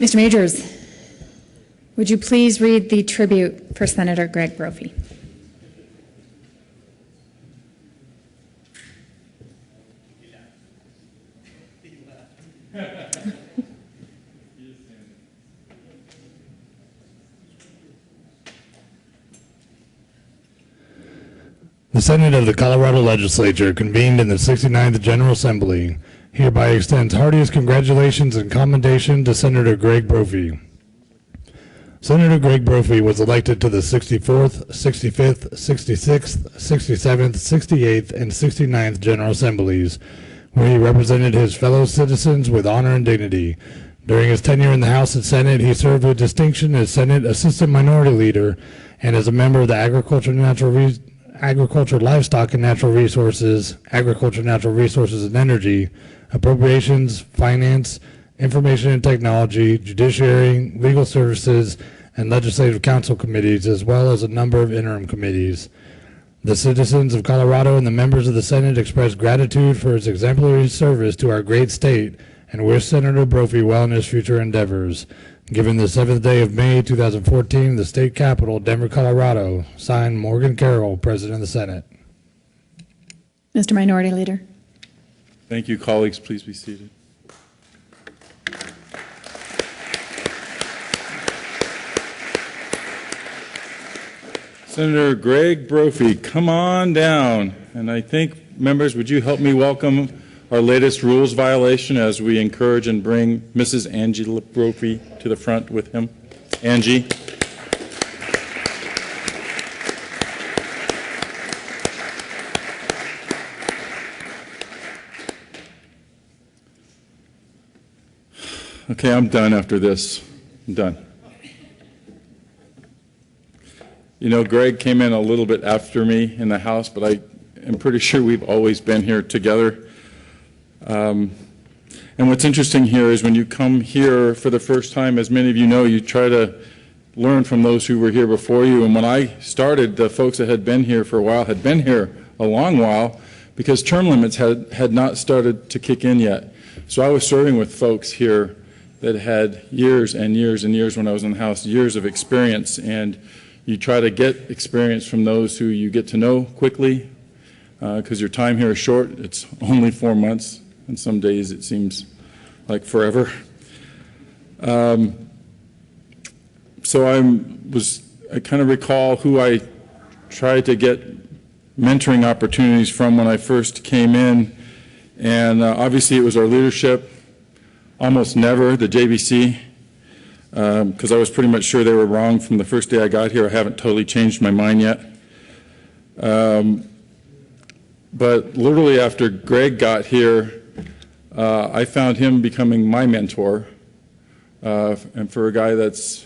Mr. Majors, would you please read the tribute for Senator Greg Brophy? The Senate of the Colorado Legislature, convened in the 69th General Assembly, hereby extends heartiest congratulations and commendation to Senator Greg Brophy. Senator Greg Brophy was elected to the 64th, 65th, 66th, 67th, 68th, and 69th General Assemblies, where he represented his fellow citizens with honor and dignity. During his tenure in the House and Senate, he served with distinction as Senate Assistant Minority Leader and as a member of the Agriculture, Livestock, and Natural Resources, Agriculture, Natural Resources, and Energy, Appropriations, Finance, Information and Technology, Judiciary, Legal Services, and Legislative Council committees, as well as a number of interim committees. The citizens of Colorado and the members of the Senate express gratitude for his exemplary service to our great state and wish Senator Brophy well in his future endeavors. Given the 7th day of May, 2014, the state capitol, Denver, Colorado, signed Morgan Carroll, President of the Senate. Mr. Minority Leader. Thank you, colleagues. Please be seated. Senator Greg Brophy, come on down. And I think, members, would you help me welcome our latest rules violation as we encourage and bring Mrs. Angie Brophy to the front with him. Angie. Okay, I'm done after this. I'm done. You know, Greg came in a little bit after me in the House, but I am pretty sure we've always been here together. And what's interesting here is when you come here for the first time, as many of you know, you try to learn from those who were here before you. And when I started, the folks that had been here for a while had been here a long while because term limits had not started to kick in yet. So I was serving with folks here that had years and years and years when I was in the House, years of experience. And you try to get experience from those who you get to know quickly because your time here is short. It's only 4 months. And some days it seems like forever. So I kind of recall who I tried to get mentoring opportunities from when I first came in. And obviously it was our leadership, almost never the JBC, because I was pretty much sure they were wrong from the first day I got here. I haven't totally changed my mind yet. But literally after Greg got here, I found him becoming my mentor, and for a guy that's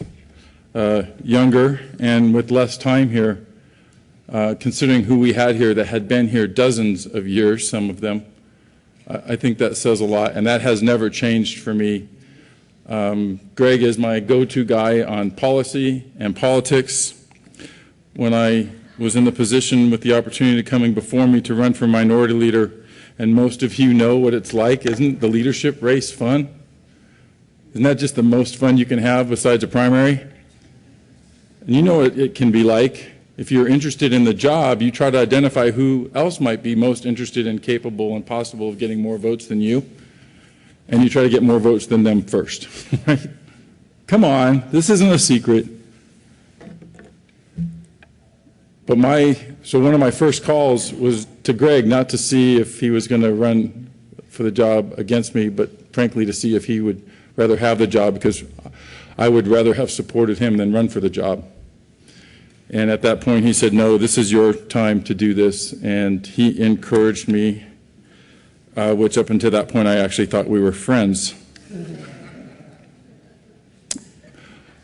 younger and with less time here, considering who we had here that had been here dozens of years, some of them, I think that says a lot, and that has never changed for me. Greg is my go-to guy on policy and politics. When I was in the position with the opportunity coming before me to run for minority leader, and most of you know what it's like. Isn't the leadership race fun? Isn't that just the most fun you can have besides a primary? And you know what it can be like. If you're interested in the job, you try to identify who else might be most interested and capable and possible of getting more votes than you, and you try to get more votes than them first. Come on, this isn't a secret. But so one of my first calls was to Greg, not to see if he was going to run for the job against me, but frankly to see if he would rather have the job, because I would rather have supported him than run for the job. And at that point he said, no, this is your time to do this. And he encouraged me, which up until that point I actually thought we were friends.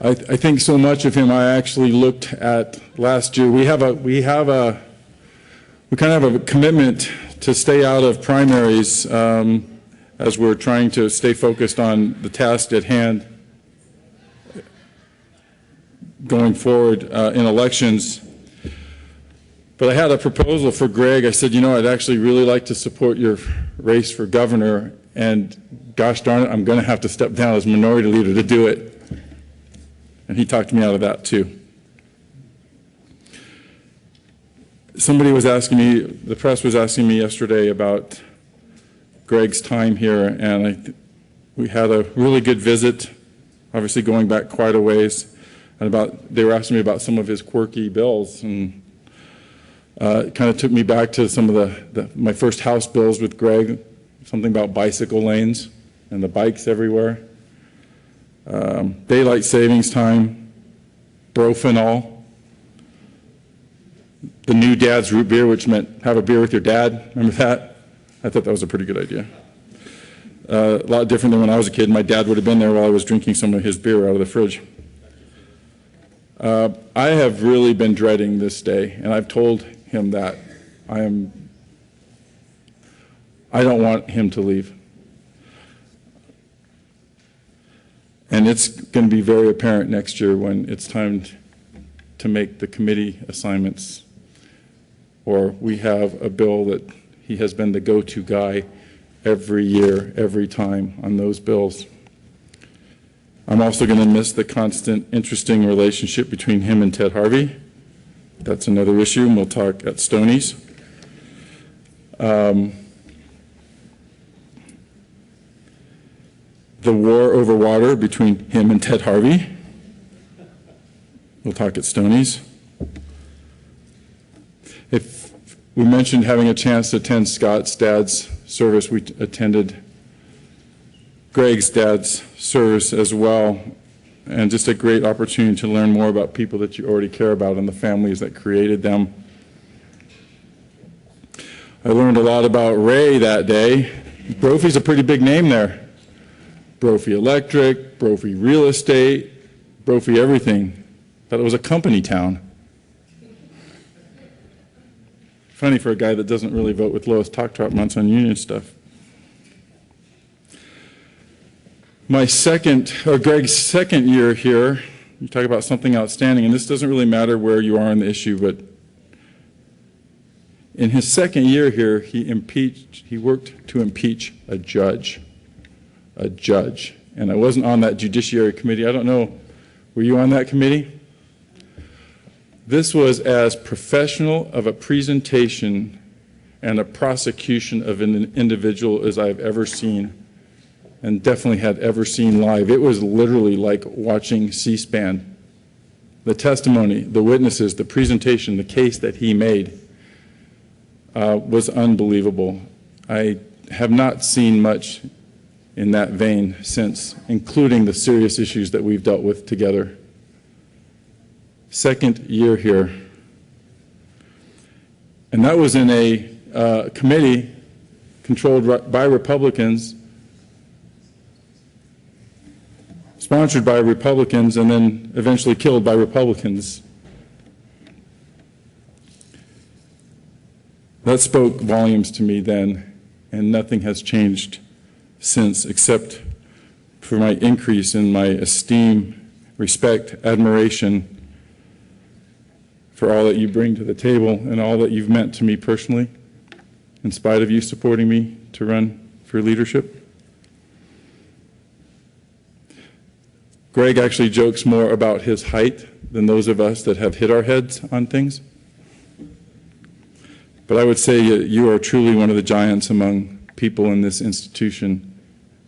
I think so much of him. I actually looked at last year. We kind of have a commitment to stay out of primaries as we're trying to stay focused on the task at hand going forward in elections. But I had a proposal for Greg. I said, you know, I'd actually really like to support your race for governor. And gosh darn it, I'm going to have to step down as minority leader to do it. And he talked me out of that too. Somebody was asking me, the press was asking me yesterday about Greg's time here, and we had a really good visit, obviously going back quite a ways, and they were asking me about some of his quirky bills, and it kind of took me back to some of my first House bills with Greg, something about bicycle lanes and the bikes everywhere, daylight savings time, Brophenol, the new dad's root beer, which meant have a beer with your dad. Remember that? I thought that was a pretty good idea. A lot different than when I was a kid. My dad would have been there while I was drinking some of his beer out of the fridge. I have really been dreading this day, and I've told him that I don't want him to leave. And it's going to be very apparent next year when it's time to make the committee assignments, or we have a bill that he has been the go-to guy every year, every time on those bills. I'm also going to miss the constant, interesting relationship between him and Ted Harvey. That's another issue, and we'll talk at Stoney's. The war over water between him and Ted Harvey. We'll talk at Stoney's. If we mentioned having a chance to attend Scott's dad's service, we attended Greg's dad's service as well, and just a great opportunity to learn more about people that you already care about and the families that created them. I learned a lot about Ray that day. Brophy's a pretty big name there. Brophy Electric, Brophy Real Estate, Brophy everything. Thought it was a company town. Funny for a guy that doesn't really vote with Lois Talk-Trot-Months on union stuff. Greg's second year here, you talk about something outstanding, and this doesn't really matter where you are on the issue, but in his second year here, he worked to impeach a judge. And I wasn't on that Judiciary Committee. I don't know, were you on that committee? This was as professional of a presentation and a prosecution of an individual as I've ever seen, and definitely had ever seen live. It was literally like watching C-SPAN. The testimony, the witnesses, the presentation, the case that he made was unbelievable. I have not seen much in that vein since, including the serious issues that we've dealt with together. Second year here. And that was in a committee controlled by Republicans, sponsored by Republicans, and then eventually killed by Republicans. That spoke volumes to me then, and nothing has changed since, except for my increase in my esteem, respect, admiration for all that you bring to the table and all that you've meant to me personally, in spite of you supporting me to run for leadership. Greg actually jokes more about his height than those of us that have hit our heads on things. But I would say you are truly one of the giants among people in this institution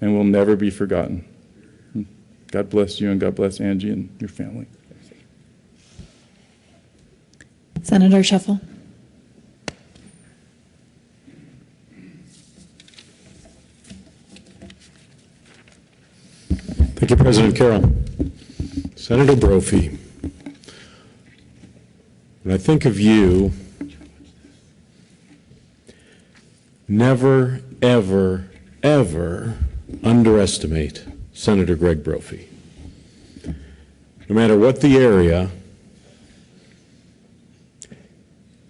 and will never be forgotten. God bless you, and God bless Angie and your family. Senator Shuffle. Thank you, President Carroll. Senator Brophy, when I think of you, never, ever, ever underestimate Senator Greg Brophy. No matter what the area,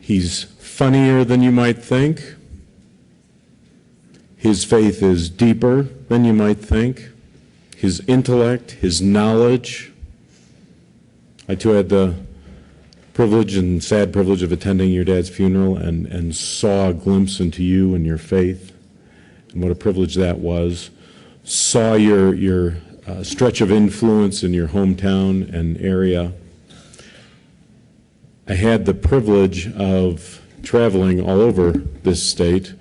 he's funnier than you might think. His faith is deeper than you might think. His intellect, his knowledge. I too had the privilege and sad privilege of attending your dad's funeral and saw a glimpse into you and your faith, and what a privilege that was. saw your stretch of influence in your hometown and area. I had the privilege of traveling all over this state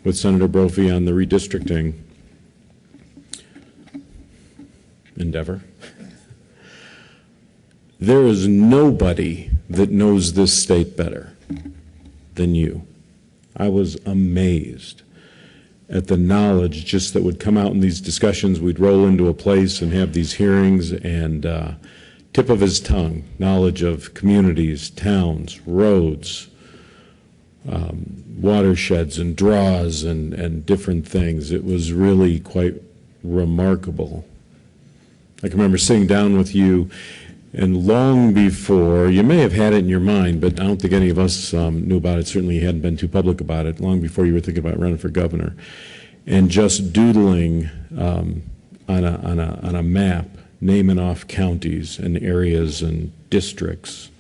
with Senator Brophy on the redistricting endeavor. There is nobody that knows this state better than you. I was amazed at the knowledge just that would come out in these discussions. We'd roll into a place and have these hearings, and tip of his tongue, knowledge of communities, towns, roads, watersheds and draws and different things. It was really quite remarkable. I can remember sitting down with you, and long before, you may have had it in your mind, but I don't think any of us knew about it. Certainly you hadn't been too public about it, long before you were thinking about running for governor. And just doodling on a map, naming off counties and areas and districts.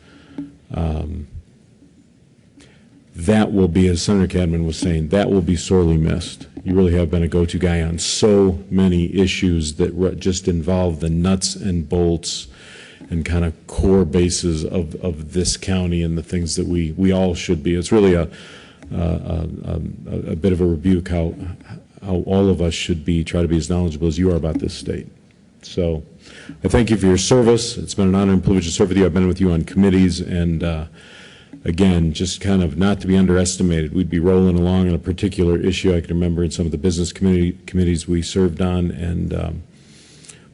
That will be, as Senator Cadman was saying, that will be sorely missed. You really have been a go-to guy on so many issues that just involve the nuts and bolts and kind of core bases of this county and the things that we all should be. It's really a bit of a rebuke how all of us should try to be as knowledgeable as you are about this state. So I thank you for your service. It's been an honor and privilege to serve with you. I've been with you on committees, and again, just kind of not to be underestimated. We'd be rolling along on a particular issue. I can remember in some of the business committees we served on, and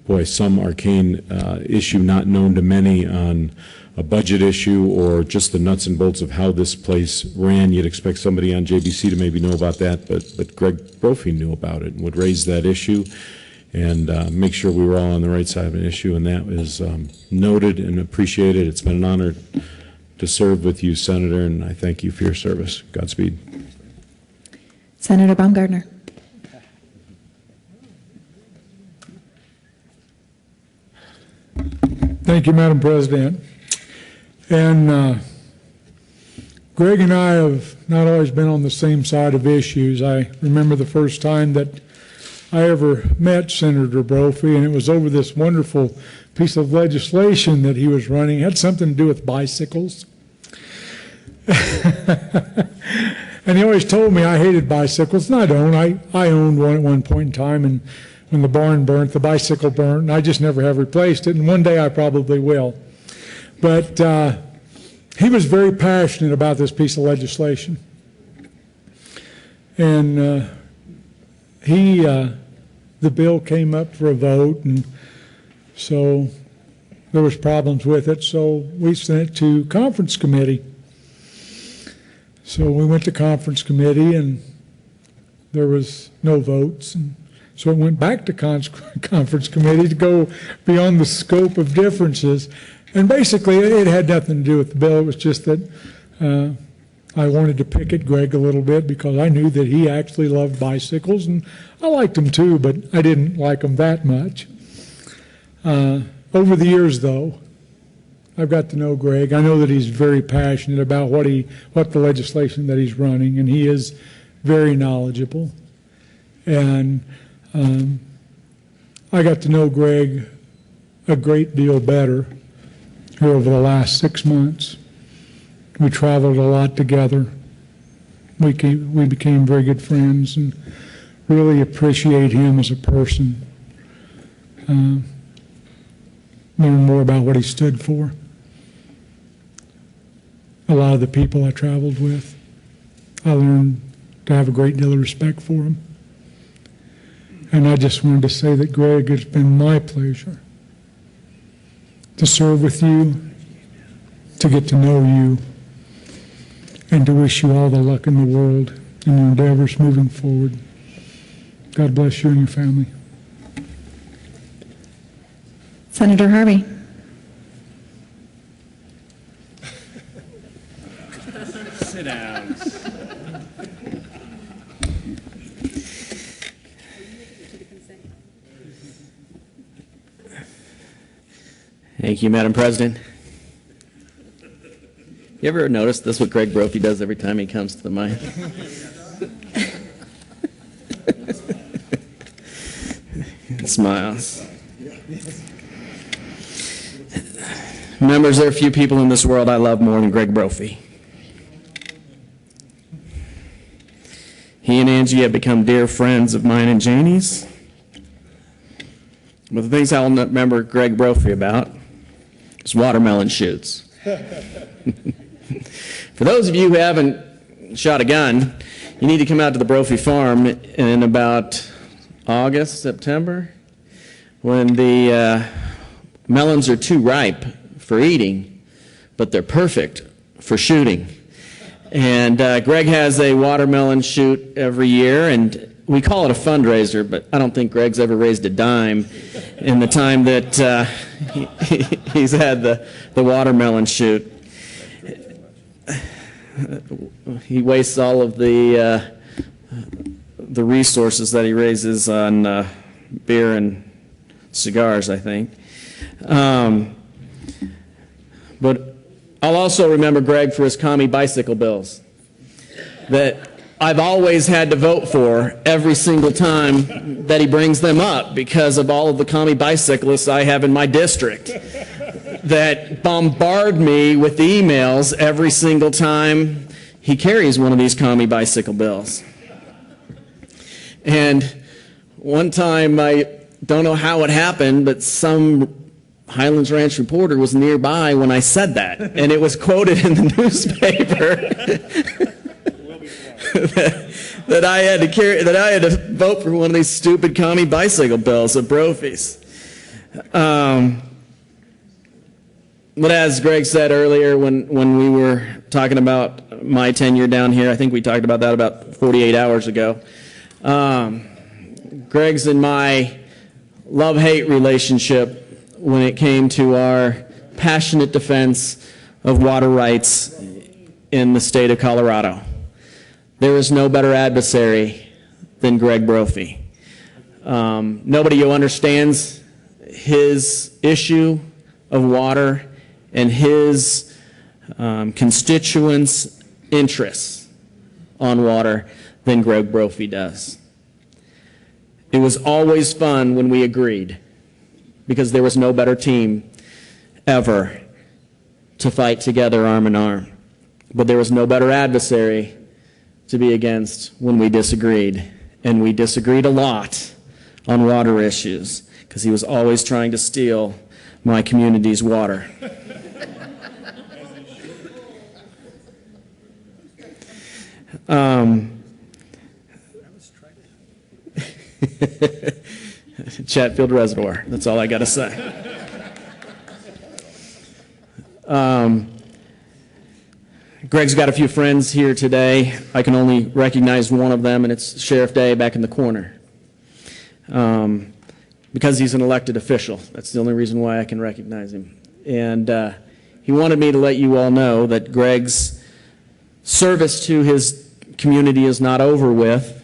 boy, some arcane issue not known to many on a budget issue or just the nuts and bolts of how this place ran. You'd expect somebody on JBC to maybe know about that, but Greg Brophy knew about it and would raise that issue and make sure we were all on the right side of an issue, and that was noted and appreciated. It's been an honor to serve with you, Senator, and I thank you for your service. Godspeed. Senator Baumgartner. Thank you, Madam President. And Greg and I have not always been on the same side of issues. I remember the first time that I ever met Senator Brophy, and it was over this wonderful piece of legislation that he was running. It had something to do with bicycles. And he always told me I hated bicycles, and I don't. I owned one at one point in time, and when the barn burnt, the bicycle burnt, and I just never have replaced it, and one day I probably will. But he was very passionate about this piece of legislation. And the bill came up for a vote, and so there was problems with it, so we sent it to conference committee. So we went to conference committee, and there was no votes, and so it went back to conference committee to go beyond the scope of differences. And basically, it had nothing to do with the bill. It was just that I wanted to pick at Greg a little bit because I knew that he actually loved bicycles, and I liked them too, but I didn't like them that much. Over the years, though, I've got to know Greg. I know that he's very passionate about what the legislation that he's running, and he is very knowledgeable. And I got to know Greg a great deal better here over the last 6 months. We traveled a lot together. We became very good friends, and really appreciate him as a person. Learn more about what he stood for. A lot of the people I traveled with, I learned to have a great deal of respect for him. And I just wanted to say that, Greg, it's been my pleasure to serve with you, to get to know you, and to wish you all the luck in the world in your endeavors moving forward. God bless you and your family. Senator Harvey. Sit down. Thank you, Madam President. You ever notice this is what Greg Brophy does every time he comes to the mic? smiles. Members, there are few people in this world I love more than Greg Brophy. He and Angie have become dear friends of mine and Janie's. But the things I'll remember Greg Brophy about is watermelon shoots. For those of you who haven't shot a gun, you need to come out to the Brophy farm in about August, September, when the melons are too ripe for eating, but they're perfect for shooting. And Greg has a watermelon shoot every year, and we call it a fundraiser, but I don't think Greg's ever raised a dime in the time that he's had the watermelon shoot. He wastes all of the resources that he raises on beer and cigars, I think. But I'll also remember Greg for his commie bicycle bills that I've always had to vote for every single time that he brings them up because of all of the commie bicyclists I have in my district that bombard me with emails every single time he carries one of these commie bicycle bills. And one time, I don't know how it happened, but some Highlands Ranch reporter was nearby when I said that, and it was quoted in the newspaper that I had to vote for one of these stupid commie bicycle bills of Brophy's. But as Greg said earlier, when we were talking about my tenure down here, I think we talked about that about 48 hours ago. Greg's and my love-hate relationship when it came to our passionate defense of water rights in the state of Colorado. There is no better adversary than Greg Brophy. Nobody who understands his issue of water and his constituents' interests on water than Greg Brophy does. It was always fun when we agreed, because there was no better team ever to fight together arm in arm. But there was no better adversary to be against when we disagreed. And we disagreed a lot on water issues, because he was always trying to steal my community's water. Chatfield Reservoir. That's all I got to say. Greg's got a few friends here today. I can only recognize one of them, and it's Sheriff Day back in the corner. Because he's an elected official. That's the only reason why I can recognize him. And he wanted me to let you all know that Greg's service to his community is not over with.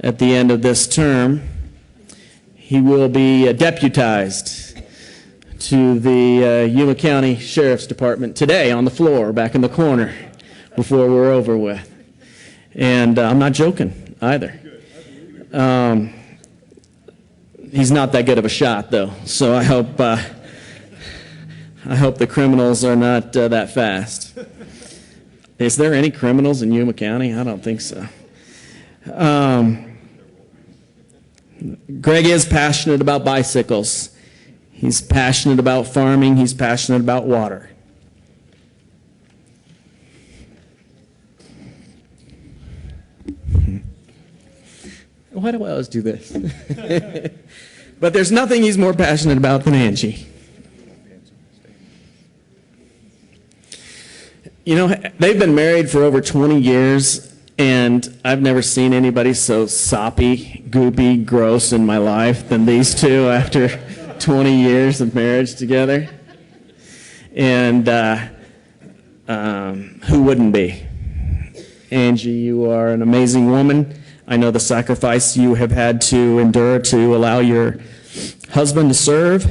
At the end of this term, he will be deputized to the Yuma County Sheriff's Department today on the floor, back in the corner, before we're over with. And I'm not joking either. He's not that good of a shot, though, so I hope the criminals are not that fast. Is there any criminals in Yuma County? I don't think so. Greg is passionate about bicycles. He's passionate about farming. He's passionate about water. Why do I always do this? But there's nothing he's more passionate about than Angie. You know, they've been married for over 20 years, and I've never seen anybody so soppy, goopy, gross in my life than these two after 20 years of marriage together. And who wouldn't be? Angie, you are an amazing woman. I know the sacrifice you have had to endure to allow your husband to serve.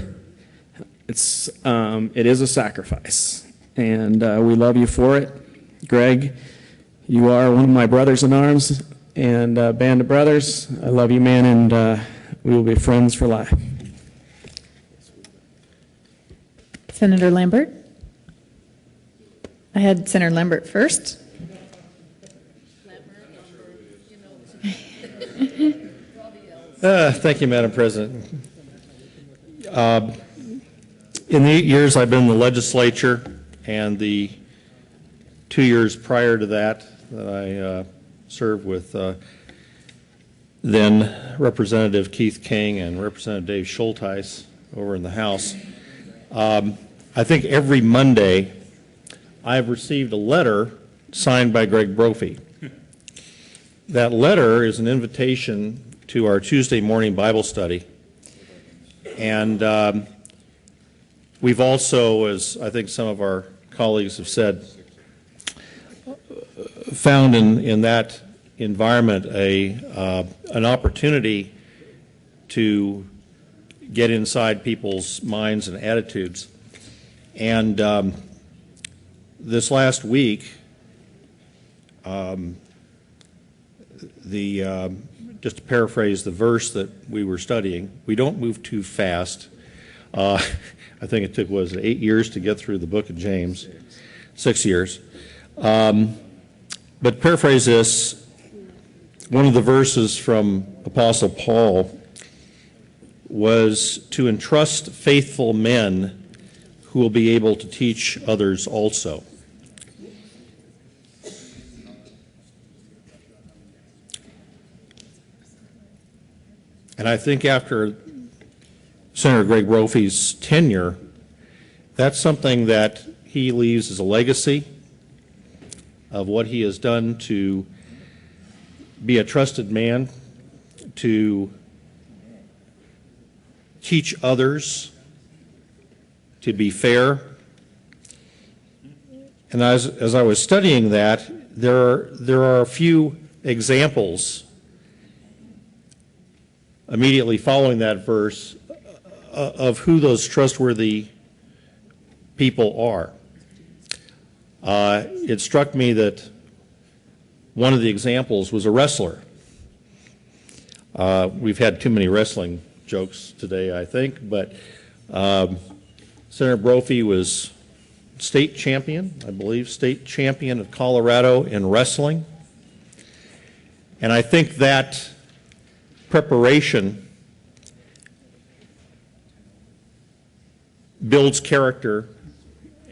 It is a sacrifice, and we love you for it. Greg, you are one of my brothers in arms and band of brothers, I love you, man, and we will be friends for life. Senator Lambert? I had Senator Lambert first. Thank you, Madam President. In the 8 years I've been in the legislature and the 2 years prior to that I served with then Representative Keith King and Representative Dave Schulteis over in the House, I think every Monday I've received a letter signed by Greg Brophy. That letter is an invitation to our Tuesday morning Bible study. And we've also, as I think some of our colleagues have said, found in that environment an opportunity to get inside people's minds and attitudes. And this last week, just to paraphrase the verse that we were studying, we don't move too fast. I think it took, 8 years to get through the book of James? 6 years. But paraphrase this, one of the verses from Apostle Paul was to entrust faithful men who will be able to teach others also. And I think after Senator Greg Brophy's tenure, that's something that he leaves as a legacy of what he has done to be a trusted man, to teach others, to be fair. And as I was studying that, there are a few examples immediately following that verse of who those trustworthy people are. It struck me that one of the examples was a wrestler. We've had too many wrestling jokes today, I think, but Senator Brophy was state champion, I believe, state champion of Colorado in wrestling. And I think that preparation builds character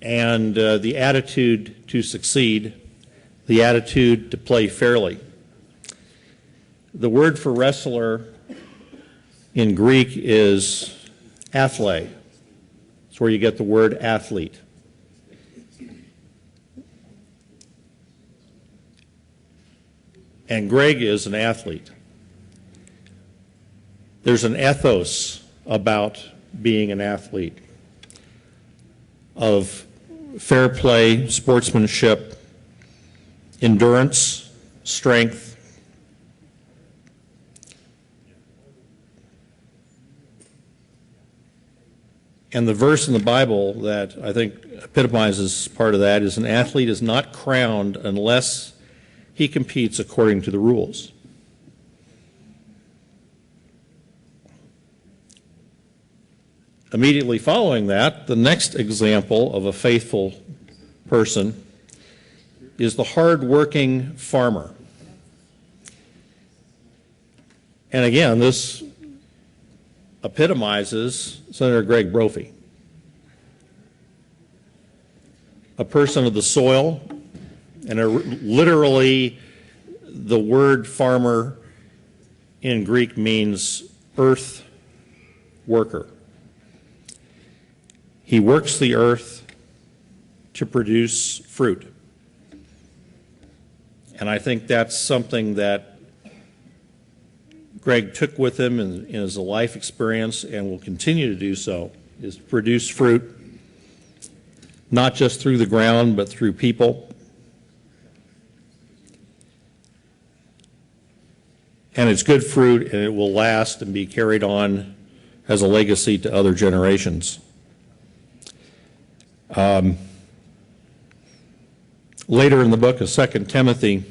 and the attitude to succeed, the attitude to play fairly. The word for wrestler in Greek is athle. It's where you get the word athlete. And Greg is an athlete. There's an ethos about being an athlete of fair play, sportsmanship, endurance, strength. And the verse in the Bible that I think epitomizes part of that is an athlete is not crowned unless he competes according to the rules. Immediately following that, the next example of a faithful person is the hard-working farmer. And again, this epitomizes Senator Greg Brophy, a person of the soil, and literally the word farmer in Greek means earth worker. He works the earth to produce fruit. And I think that's something that Greg took with him in his life experience and will continue to do so, is produce fruit, not just through the ground, but through people. And it's good fruit, and it will last and be carried on as a legacy to other generations. Later in the book of 2 Timothy,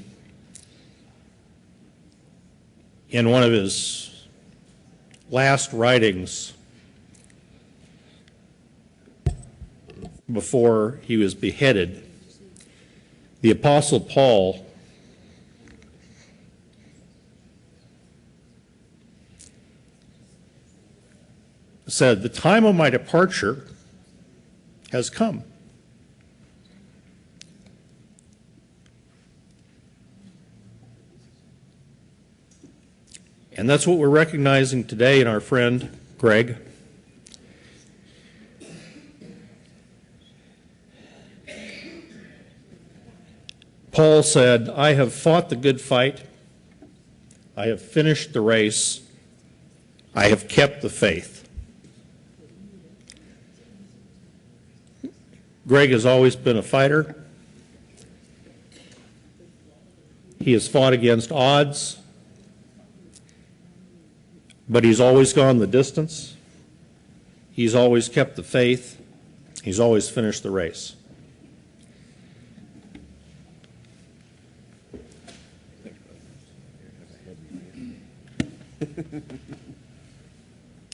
in one of his last writings before he was beheaded, the Apostle Paul said, "The time of my departure has come." And that's what we're recognizing today in our friend Greg. Paul said, "I have fought the good fight. I have finished the race. I have kept the faith." Greg has always been a fighter. He has fought against odds, but he's always gone the distance. He's always kept the faith. He's always finished the race.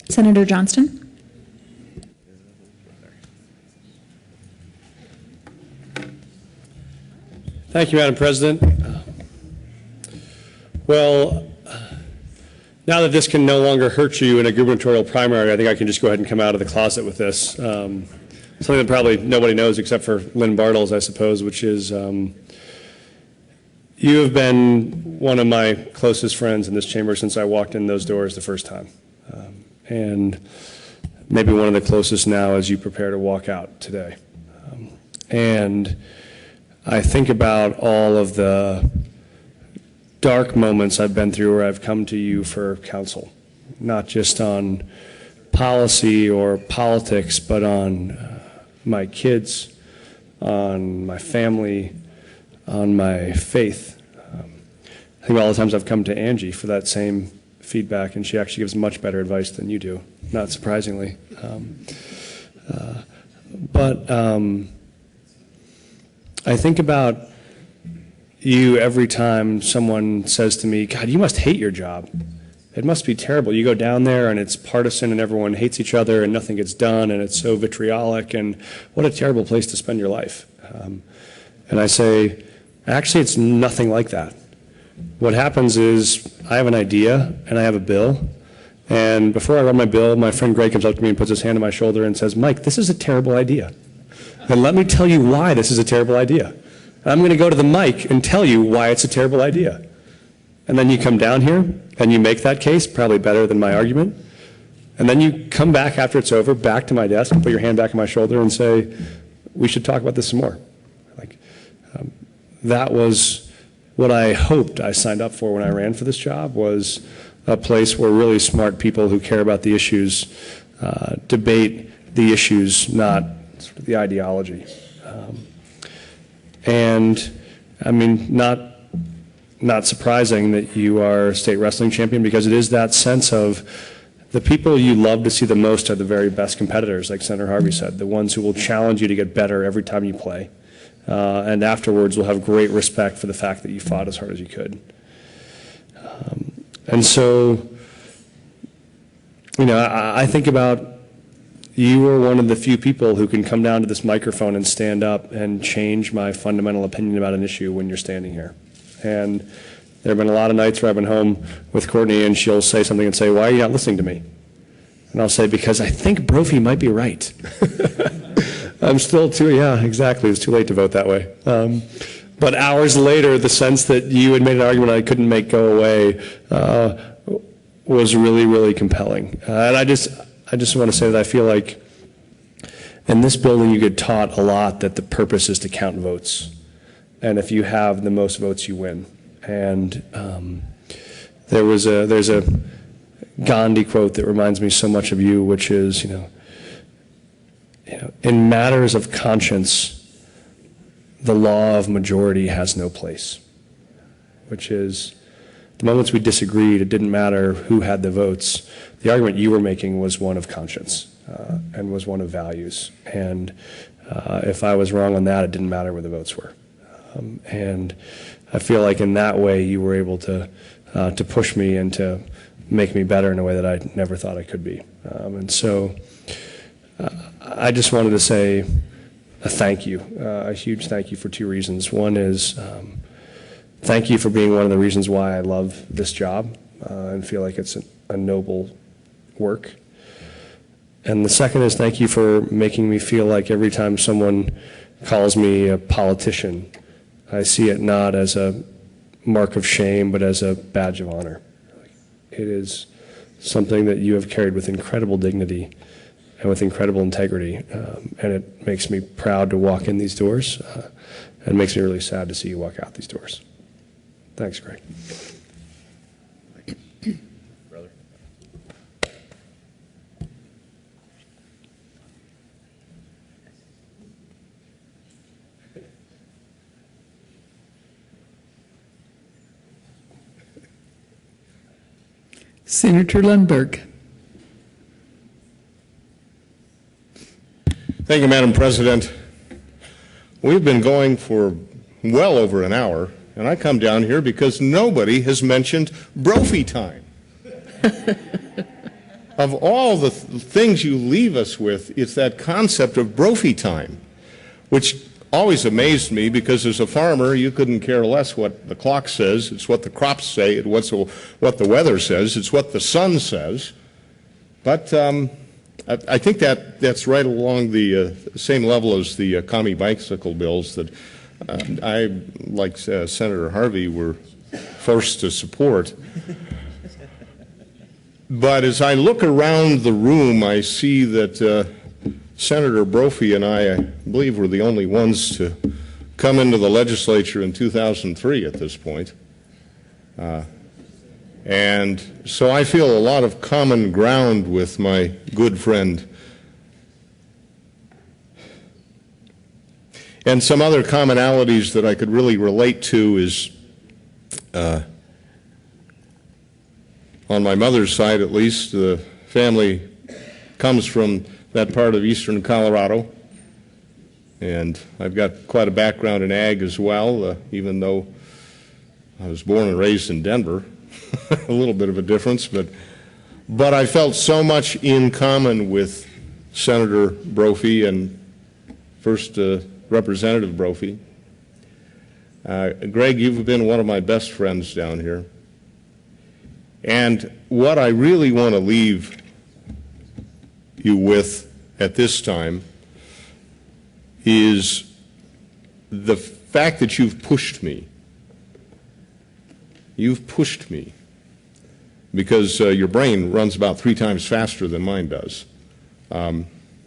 Senator Johnston? Thank you, Madam President. Well, now that this can no longer hurt you in a gubernatorial primary, I think I can just go ahead and come out of the closet with this. Something that probably nobody knows except for Lynn Bartles, I suppose, which is you have been one of my closest friends in this chamber since I walked in those doors the first time. And maybe one of the closest now as you prepare to walk out today. And I think about all of the dark moments I've been through where I've come to you for counsel, not just on policy or politics, but on my kids, on my family, on my faith. I think all the times I've come to Angie for that same feedback, and she actually gives much better advice than you do, not surprisingly. But I think about you every time someone says to me, "God, you must hate your job. It must be terrible. You go down there and it's partisan and everyone hates each other and nothing gets done and it's so vitriolic, and what a terrible place to spend your life." And I say, actually, it's nothing like that. What happens is I have an idea and I have a bill, and before I run my bill, my friend Greg comes up to me and puts his hand on my shoulder and says, "Mike, this is a terrible idea. And let me tell you why this is a terrible idea. I'm going to go to the mic and tell you why it's a terrible idea." And then you come down here and you make that case, probably better than my argument. And then you come back after it's over, back to my desk, and put your hand back on my shoulder and say, "We should talk about this some more." That was what I hoped I signed up for when I ran for this job, was a place where really smart people who care about the issues debate the issues, not sort of the ideology. And I mean, not surprising that you are a state wrestling champion, because it is that sense of the people you love to see the most are the very best competitors, like Senator Harvey said, the ones who will challenge you to get better every time you play. And afterwards will have great respect for the fact that you fought as hard as you could. And so, you know, I think about you were one of the few people who can come down to this microphone and stand up and change my fundamental opinion about an issue when you're standing here. And there have been a lot of nights where I've been home with Courtney and she'll say something and say, "Why are you not listening to me?" And I'll say, "Because I think Brophy might be right." I'm still yeah, exactly. It's too late to vote that way. But hours later, the sense that you had made an argument I couldn't make go away was really, really compelling. And I just want to say that I feel like in this building you get taught a lot that the purpose is to count votes. And if you have the most votes, you win. And there's a Gandhi quote that reminds me so much of you, which is, in matters of conscience, the law of majority has no place, which is the moments we disagreed, it didn't matter who had the votes. The argument you were making was one of conscience and was one of values. And if I was wrong on that, it didn't matter where the votes were. And I feel like in that way you were able to to push me and to make me better in a way that I never thought I could be. And so I just wanted to say a thank you, a huge thank you for two reasons. One is thank you for being one of the reasons why I love this job and feel like it's a noble work. And the second is thank you for making me feel like every time someone calls me a politician, I see it not as a mark of shame, but as a badge of honor. It is something that you have carried with incredible dignity and with incredible integrity, and it makes me proud to walk in these doors, and makes me really sad to see you walk out these doors. Thanks, Greg. Senator Lundberg. Thank you, Madam President. We've been going for well over an hour, and I come down here because nobody has mentioned Brophy time. Of all the things you leave us with, it's that concept of Brophy time, which always amazed me because as a farmer, you couldn't care less what the clock says. It's what the crops say. It's what the weather says. It's what the sun says. But I think that's right along the same level as the commie bicycle bills that I, like Senator Harvey, were forced to support. But as I look around the room, I see that Senator Brophy and I believe, were the only ones to come into the legislature in 2003 at this point. And so I feel a lot of common ground with my good friend. And some other commonalities that I could really relate to is, on my mother's side at least, the family comes from that part of eastern Colorado. And I've got quite a background in ag as well, even though I was born and raised in Denver. A little bit of a difference, but I felt so much in common with Senator Brophy and First Representative Brophy. Greg, you've been one of my best friends down here. And what I really want to leave you with at this time is the fact that you've pushed me. You've pushed me because your brain runs about 3 times faster than mine does.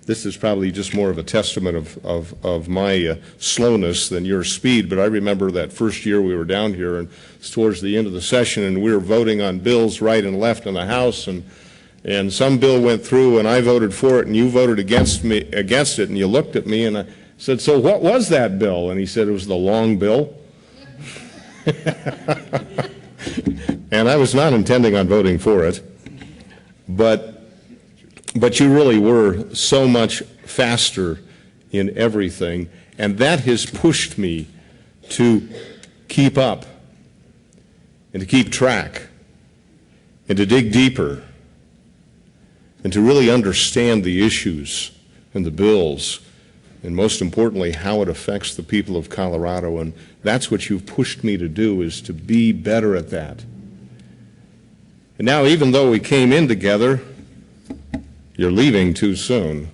This is probably just more of a testament of my slowness than your speed, but I remember that first year we were down here, and it's towards the end of the session, and we were voting on bills right and left in the House, and some bill went through, and I voted for it, and you voted against it, and you looked at me, and I said, "So what was that bill?" And he said, "It was the long bill." And I was not intending on voting for it, but you really were so much faster in everything, and that has pushed me to keep up and to keep track and to dig deeper and to really understand the issues and the bills, and most importantly, how it affects the people of Colorado. And that's what you've pushed me to do, is to be better at that. And now, even though we came in together, you're leaving too soon.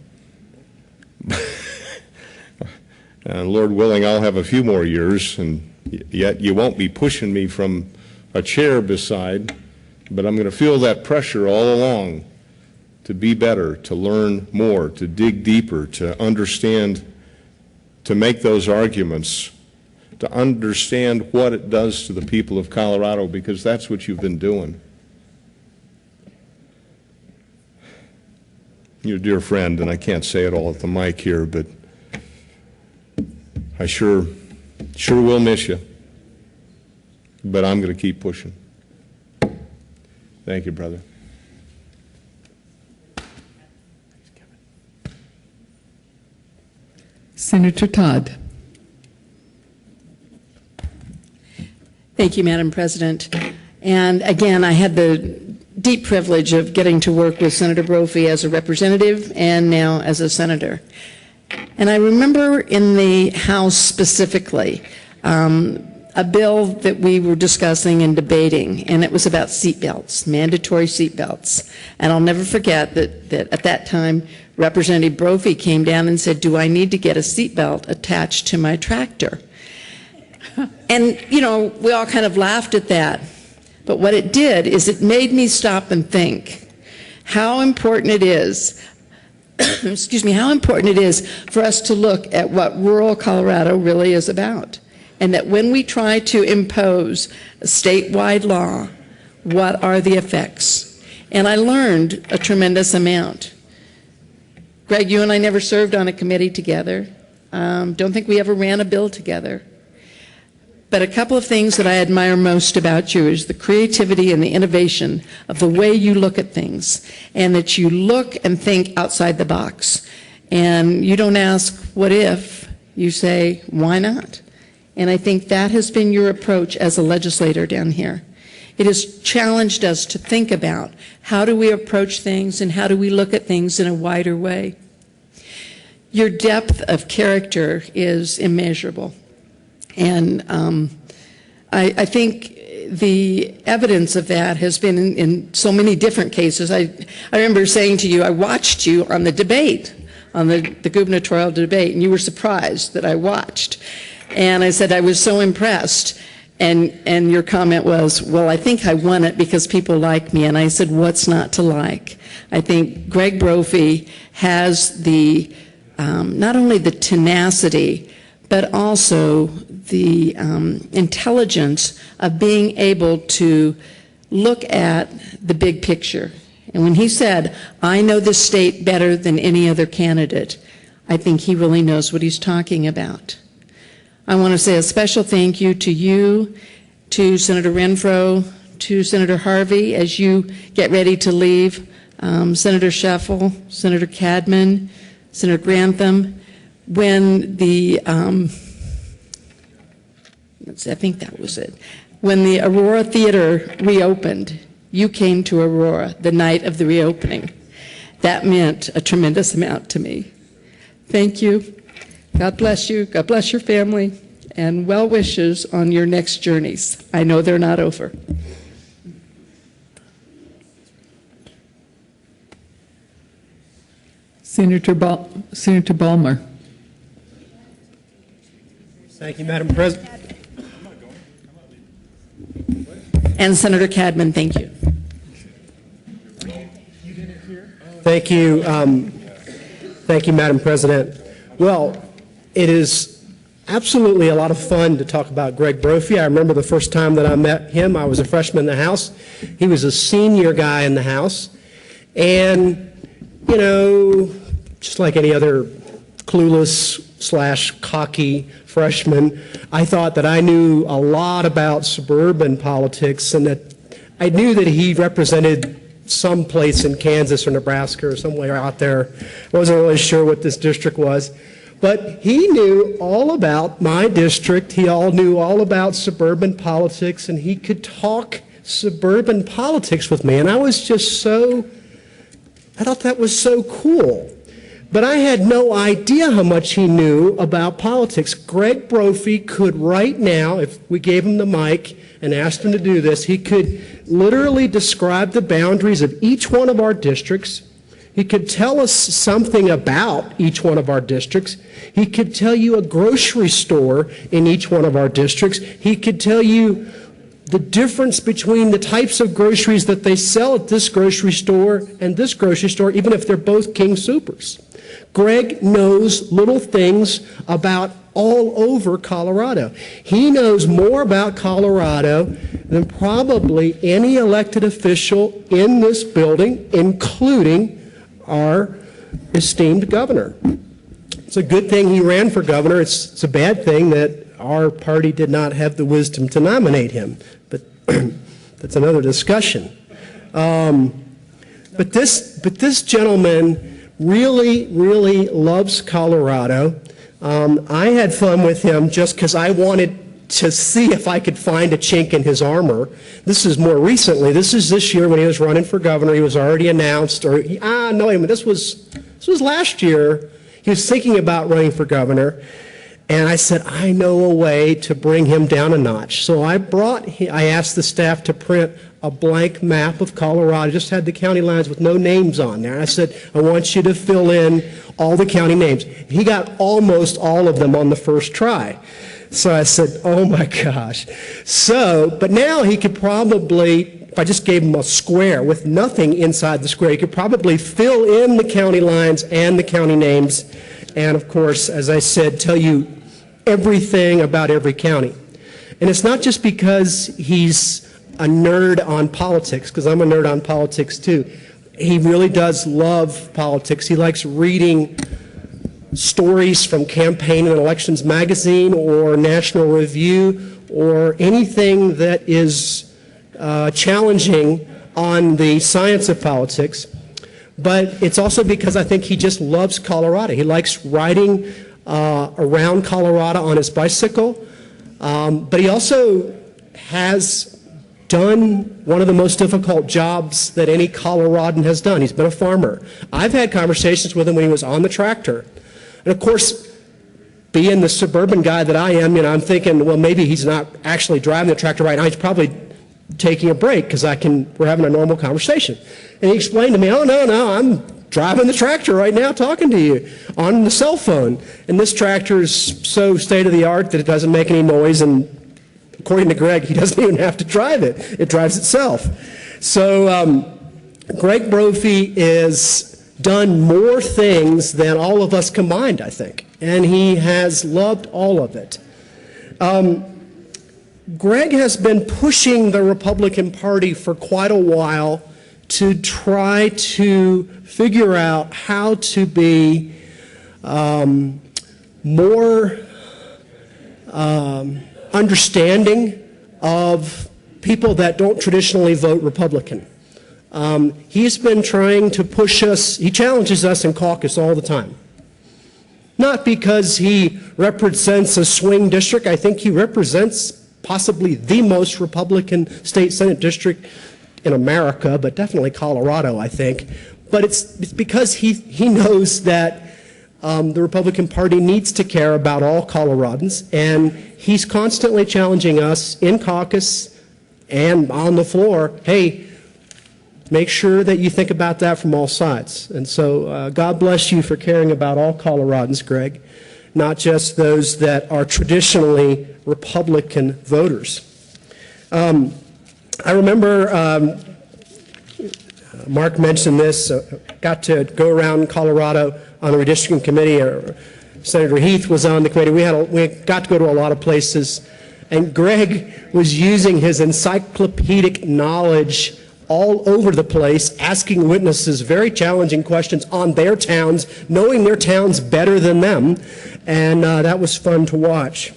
And Lord willing, I'll have a few more years, and yet you won't be pushing me from a chair beside, but I'm going to feel that pressure all along to be better, to learn more, to dig deeper, to understand, to make those arguments, to understand what it does to the people of Colorado, because that's what you've been doing. You're a dear friend, and I can't say it all at the mic here, but I sure will miss you. But I'm going to keep pushing. Thank you, brother. Senator Todd. Thank you, Madam President. And again, I had the deep privilege of getting to work with Senator Brophy as a representative and now as a senator. And I remember in the House specifically, a bill that we were discussing and debating, and it was about seatbelts, mandatory seatbelts. And I'll never forget that at that time, Representative Brophy came down and said, "Do I need to get a seatbelt attached to my tractor?" And, you know, we all kind of laughed at that. But what it did is it made me stop and think how important it is, excuse me, how important it is for us to look at what rural Colorado really is about. And that when we try to impose a statewide law, what are the effects? And I learned a tremendous amount. Greg, you and I never served on a committee together. Don't think we ever ran a bill together. But a couple of things that I admire most about you is the creativity and the innovation of the way you look at things, and that you look and think outside the box. And you don't ask, what if? You say, why not? And I think that has been your approach as a legislator down here. It has challenged us to think about how do we approach things and how do we look at things in a wider way. Your depth of character is immeasurable. And I think the evidence of that has been in so many different cases. I remember saying to you, I watched you on the debate, on the gubernatorial debate, and you were surprised that I watched. And I said I was so impressed. And your comment was, well, I think I won it because people like me. And I said, what's not to like? I think Greg Brophy has the, not only the tenacity, but also the intelligence of being able to look at the big picture. And when he said, I know this state better than any other candidate, I think he really knows what he's talking about. I want to say a special thank you to you, to Senator Renfro, to Senator Harvey as you get ready to leave, Senator Scheffel, Senator Cadman, Senator Grantham. When the, I think that was it, when the Aurora Theater reopened, you came to Aurora the night of the reopening. That meant a tremendous amount to me. Thank you. God bless you. God bless your family. And well wishes on your next journeys. I know they're not over. Senator Ballmer. Thank you, Madam President. And Senator Cadman, thank you. Thank you. Thank you, Madam President. Well, it is absolutely a lot of fun to talk about Greg Brophy. I remember the first time that I met him, I was a freshman in the House. He was a senior guy in the House. And, you know, just like any other clueless / cocky freshman, I thought that I knew a lot about suburban politics and that I knew that he represented some place in Kansas or Nebraska or somewhere out there. I wasn't really sure what this district was. But he knew all about my district. He knew all about suburban politics, and he could talk suburban politics with me. And I was just I thought that was so cool. But I had no idea how much he knew about politics. Greg Brophy could right now, if we gave him the mic and asked him to do this, he could literally describe the boundaries of each one of our districts. He could tell us something about each one of our districts. He could tell you a grocery store in each one of our districts. He could tell you the difference between the types of groceries that they sell at this grocery store and this grocery store, even if they're both King Soopers. Greg knows little things about all over Colorado. He knows more about Colorado than probably any elected official in this building, including our esteemed governor. It's a good thing he ran for governor. It's a bad thing that our party did not have the wisdom to nominate him, but that's another discussion. But this gentleman really, really loves Colorado. I had fun with him just because I wanted to see if I could find a chink in his armor. This is more recently. This is this year when he was running for governor. He was already announced, or no, wait a minute, this was last year. He was thinking about running for governor, and I said, I know a way to bring him down a notch. So I asked the staff to print a blank map of Colorado, just had the county lines with no names on there. And I said, I want you to fill in all the county names. He got almost all of them on the first try. So I said, oh my gosh. But now he could probably, if I just gave him a square with nothing inside the square, he could probably fill in the county lines and the county names. And of course, as I said, tell you everything about every county. And it's not just because he's a nerd on politics, because I'm a nerd on politics too. He really does love politics. He likes reading stories from Campaign and Elections magazine or National Review or anything that is challenging on the science of politics. But it's also because I think he just loves Colorado. He likes riding around Colorado on his bicycle. But he also has done one of the most difficult jobs that any Coloradan has done. He's been a farmer. I've had conversations with him when he was on the tractor. And of course, being the suburban guy that I am, I'm thinking, well, maybe he's not actually driving the tractor right now. He's probably taking a break because we're having a normal conversation. And he explained to me, oh, no, I'm driving the tractor right now talking to you on the cell phone. And this tractor is so state-of-the-art that it doesn't make any noise, and according to Greg, he doesn't even have to drive it. It drives itself. So Greg Brophy has done more things than all of us combined, I think. And he has loved all of it. Greg has been pushing the Republican Party for quite a while to try to figure out how to be more understanding of people that don't traditionally vote Republican. He's been trying to push us, he challenges us in caucus all the time. Not because he represents a swing district. I think he represents possibly the most Republican state Senate district in America, but definitely Colorado, I think. But it's because he knows that the Republican Party needs to care about all Coloradans, and he's constantly challenging us in caucus and on the floor, hey, make sure that you think about that from all sides. And so God bless you for caring about all Coloradans, Greg, not just those that are traditionally Republican voters. I remember Mark mentioned this, got to go around Colorado on the redistricting committee. Senator Heath was on the committee. We got to go to a lot of places, and Greg was using his encyclopedic knowledge all over the place, asking witnesses very challenging questions on their towns, knowing their towns better than them, and that was fun to watch.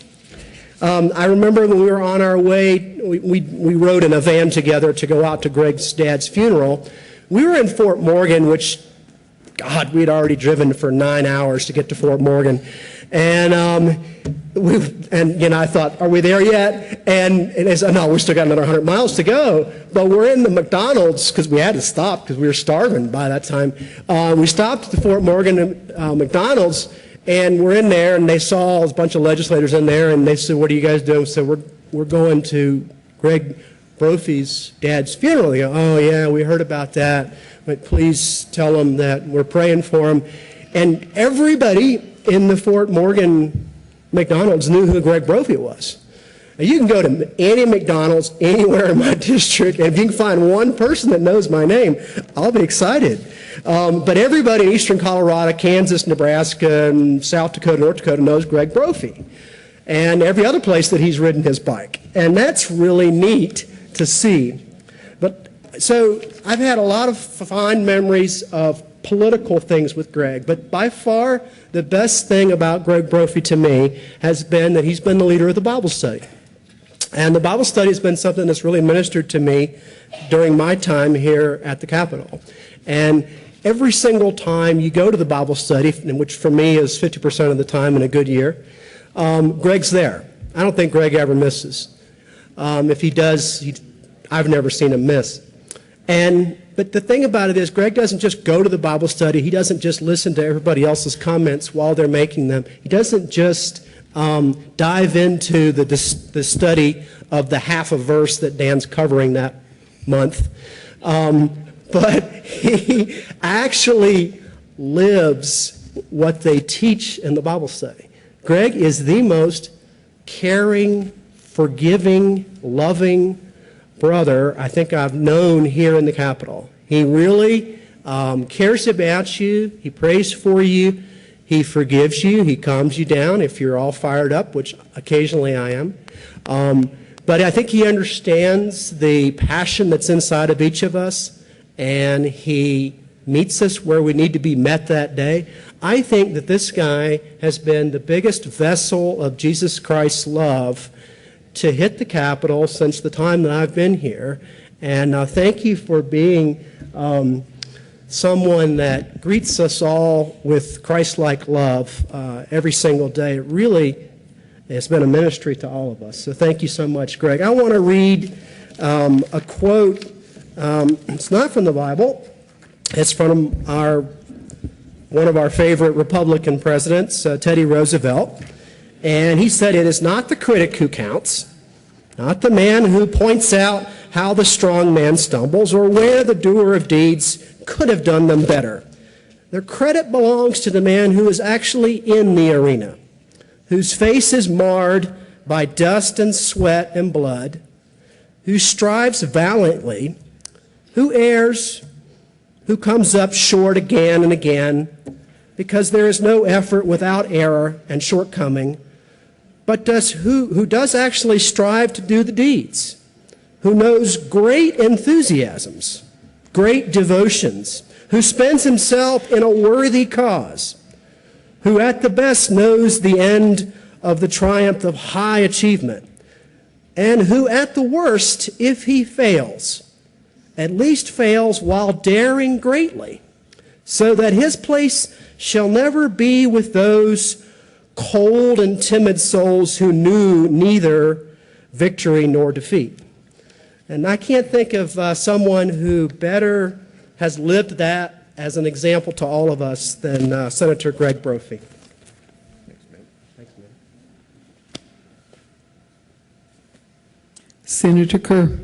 I remember when we were on our way, we rode in a van together to go out to Greg's dad's funeral. We were in Fort Morgan, which, God, we'd already driven for 9 hours to get to Fort Morgan. And I thought, are we there yet? And they said, no, we still got another 100 miles to go. But we're in the McDonald's, because we had to stop because we were starving by that time. We stopped at the Fort Morgan McDonald's, and we're in there, and they saw a bunch of legislators in there, and they said, what are you guys doing? We said, we're going to Greg Brophy's dad's funeral. They go, oh, yeah, we heard about that, but please tell him that we're praying for him. And everybody in the Fort Morgan McDonald's knew who Greg Brophy was. Now, you can go to any McDonald's anywhere in my district, and if you can find one person that knows my name, I'll be excited. But everybody in eastern Colorado, Kansas, Nebraska, and South Dakota, North Dakota knows Greg Brophy, and every other place that he's ridden his bike. And that's really neat to see. But so I've had a lot of fond memories of political things with Greg, but by far the best thing about Greg Brophy to me has been that he's been the leader of the Bible study. And the Bible study has been something that's really ministered to me during my time here at the Capitol. And every single time you go to the Bible study, which for me is 50% of the time in a good year, Greg's there. I don't think Greg ever misses. If he does, I've never seen him miss. But the thing about it is, Greg doesn't just go to the Bible study. He doesn't just listen to everybody else's comments while they're making them. He doesn't just dive into the study of the half a verse that Dan's covering that month. But he actually lives what they teach in the Bible study. Greg is the most caring, forgiving, loving brother I think I've known here in the Capitol. He really cares about you. He prays for you. He forgives you. He calms you down if you're all fired up, which occasionally I am. But I think he understands the passion that's inside of each of us, and he meets us where we need to be met that day. I think that this guy has been the biggest vessel of Jesus Christ's love to hit the Capitol since the time that I've been here. And thank you for being someone that greets us all with Christ-like love every single day. It really has been a ministry to all of us. So thank you so much, Greg. I want to read a quote. It's not from the Bible. It's from one of our favorite Republican presidents, Teddy Roosevelt. And he said, "It is not the critic who counts, not the man who points out how the strong man stumbles or where the doer of deeds could have done them better. The credit belongs to the man who is actually in the arena, whose face is marred by dust and sweat and blood, who strives valiantly, who errs, who comes up short again and again, because there is no effort without error and shortcoming, but who does actually strive to do the deeds, who knows great enthusiasms, great devotions, who spends himself in a worthy cause, who at the best knows the end of the triumph of high achievement, and who at the worst, if he fails, at least fails while daring greatly, so that his place shall never be with those cold and timid souls who knew neither victory nor defeat." And I can't think of someone who better has lived that as an example to all of us than Senator Greg Brophy. Senator Kerr.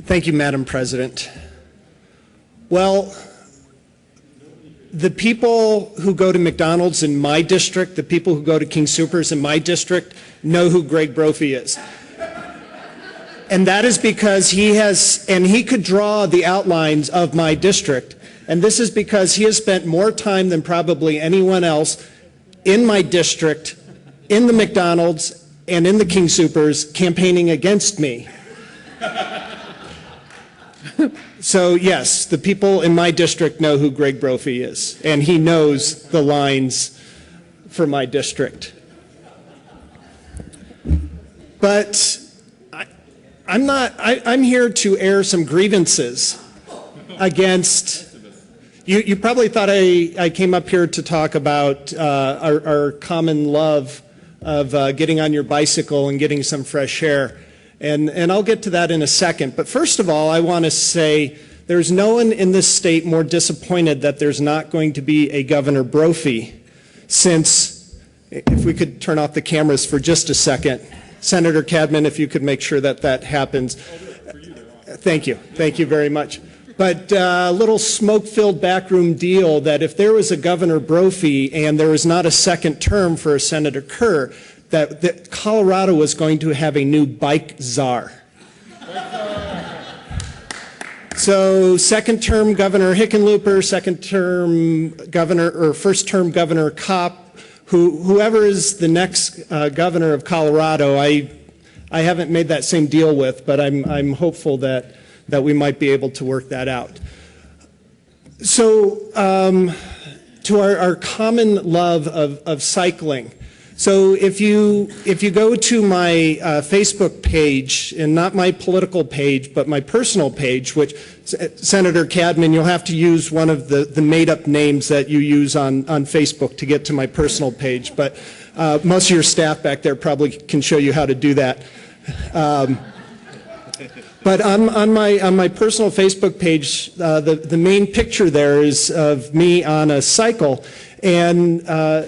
Thank you, Madam President. Well, the people who go to McDonald's in my district, the people who go to King Soopers in my district, know who Greg Brophy is. And that is because he could draw the outlines of my district. And this is because he has spent more time than probably anyone else in my district, in the McDonald's, and in the King Soopers campaigning against me. So yes, the people in my district know who Greg Brophy is, and he knows the lines for my district. But I'm here to air some grievances against, you probably thought I came up here to talk about our common love of getting on your bicycle and getting some fresh air. And I'll get to that in a second. But first of all, I want to say there's no one in this state more disappointed that there's not going to be a Governor Brophy since, if we could turn off the cameras for just a second. Senator Cadman, if you could make sure that that happens. Thank you. Thank you very much. But a little smoke-filled backroom deal that if there was a Governor Brophy and there was not a second term for a Senator Kerr, that Colorado was going to have a new bike czar. So second-term Governor Hickenlooper, second-term Governor, or first-term Governor Kopp, whoever is the next governor of Colorado, I haven't made that same deal with, but I'm hopeful that we might be able to work that out. So to our common love of cycling. So if you go to my Facebook page, and not my political page, but my personal page, which Senator Cadman, you'll have to use one of the made-up names that you use on Facebook to get to my personal page. But most of your staff back there probably can show you how to do that. But on my personal Facebook page, the main picture there is of me on a cycle. And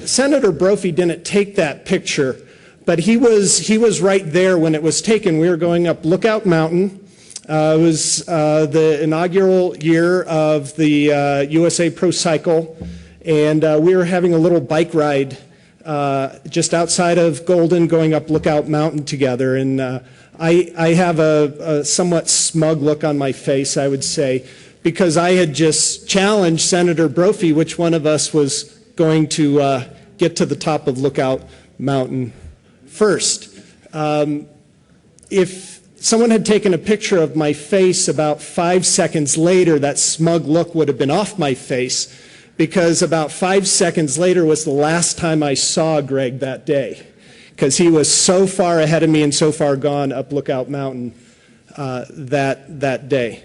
Senator Brophy didn't take that picture, but he was right there when it was taken. We were going up Lookout Mountain. It was the inaugural year of the USA Pro Cycle, and we were having a little bike ride just outside of Golden, going up Lookout Mountain together. And I have a somewhat smug look on my face, I would say, because I had just challenged Senator Brophy which one of us was going to get to the top of Lookout Mountain first. If someone had taken a picture of my face about 5 seconds later, that smug look would have been off my face, because about 5 seconds later was the last time I saw Greg that day, because he was so far ahead of me and so far gone up Lookout Mountain that day.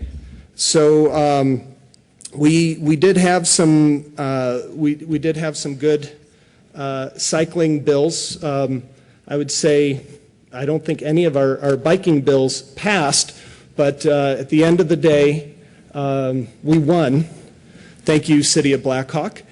So we did have some good cycling bills. I would say I don't think any of our biking bills passed, but at the end of the day, we won. Thank you, City of Blackhawk.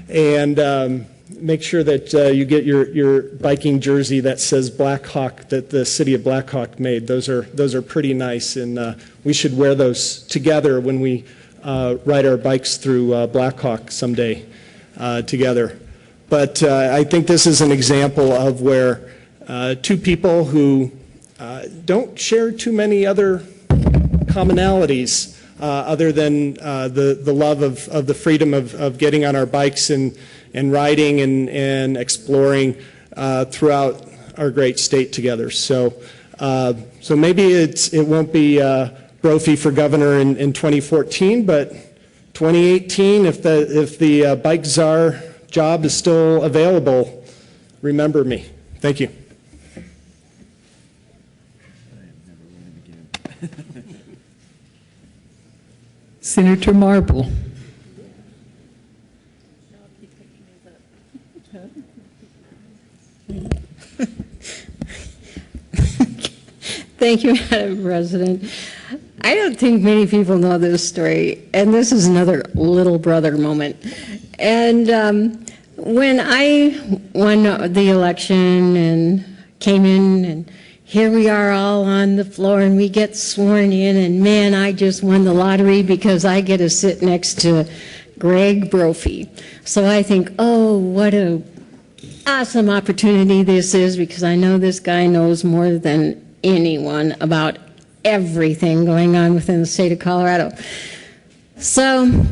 And make sure that you get your biking jersey that says Blackhawk, that the City of Blackhawk made. Those are pretty nice, and we should wear those together when we ride our bikes through Blackhawk someday together. But I think this is an example of where two people who don't share too many other commonalities other than the love of the freedom of getting on our bikes and riding and exploring throughout our great state together. So maybe it won't be Brophy for governor in 2014, but 2018, if the bike czar job is still available, remember me. Thank you. Senator Marble. Thank you, Madam President. I don't think many people know this story, and this is another little brother moment. And when I won the election and came in, and here we are all on the floor, and we get sworn in, and man, I just won the lottery because I get to sit next to Greg Brophy. So I think, oh, what a awesome opportunity this is, because I know this guy knows more than anyone about everything going on within the state of Colorado. So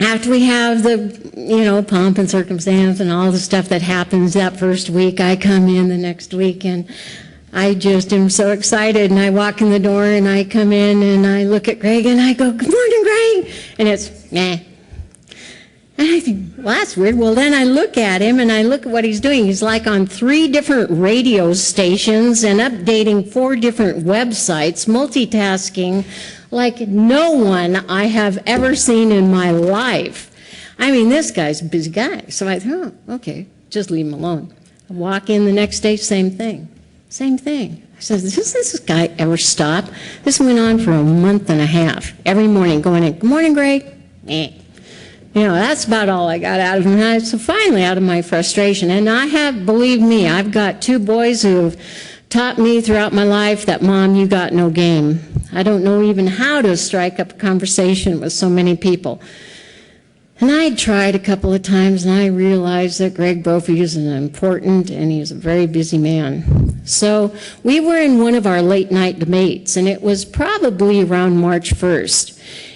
after we have the, pomp and circumstance and all the stuff that happens that first week, I come in the next week and I just am so excited, and I walk in the door and I come in and I look at Greg and I go, "Good morning, Greg," and it's, nah. And I think, well, that's weird. Well, then I look at him and I look at what he's doing. He's like on 3 different radio stations and updating 4 different websites, multitasking like no one I have ever seen in my life. I mean, this guy's a busy guy. So I thought, oh, okay, just leave him alone. I walk in the next day, same thing. Same thing. I said, does this guy ever stop? This went on for a month and a half. Every morning going in, "Good morning, Greg." Eh. That's about all I got out of him. So finally, out of my frustration, and I have, believe me, I've got 2 boys who have taught me throughout my life that, Mom, you got no game. I don't know even how to strike up a conversation with so many people. And I tried a couple of times, and I realized that Greg Brophy is an important, and he's a very busy man. So we were in one of our late night debates, and it was probably around March 1st.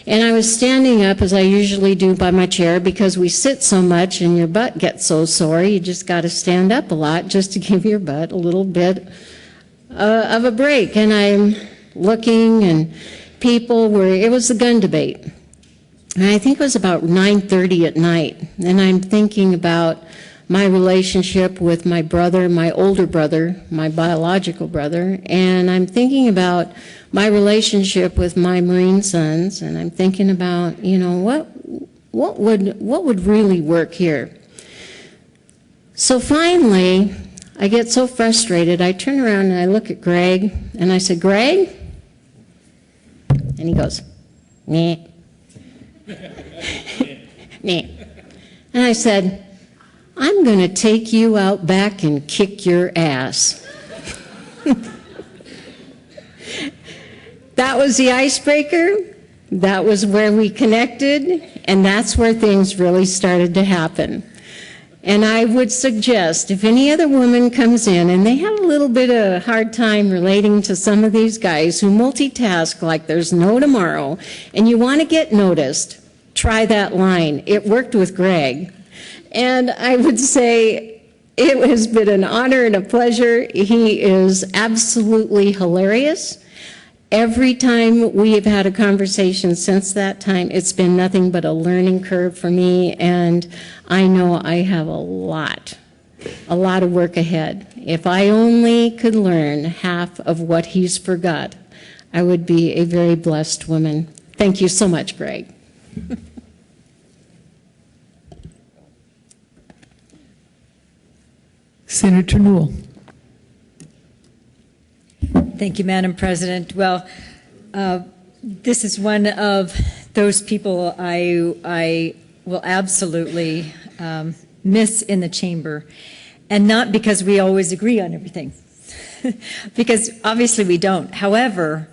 And I was standing up, as I usually do, by my chair, because we sit so much and your butt gets so sore, you just got to stand up a lot just to give your butt a little bit of a break. And I'm looking, and it was the gun debate. And I think it was about 9:30 at night. And I'm thinking about my relationship with my brother, my older brother, my biological brother, and I'm thinking about my relationship with my Marine sons, and I'm thinking about, you know, what would really work here. So finally, I get so frustrated, I turn around and I look at Greg, and I said, Greg? And he goes, nah. Nah. And I said, I'm going to take you out back and kick your ass. That was the icebreaker. That was where we connected, and that's where things really started to happen. And I would suggest if any other woman comes in and they have a little bit of a hard time relating to some of these guys who multitask like there's no tomorrow, and you want to get noticed, try that line. It worked with Greg. And I would say it has been an honor and a pleasure. He is absolutely hilarious. Every time we have had a conversation since that time, it's been nothing but a learning curve for me, and I know I have a lot of work ahead. If I only could learn half of what he's forgot, I would be a very blessed woman. Thank you so much, Greg. Senator Newell. Thank you, Madam President. Well, this is one of those people I will absolutely miss in the chamber, and not because we always agree on everything, because obviously we don't. However,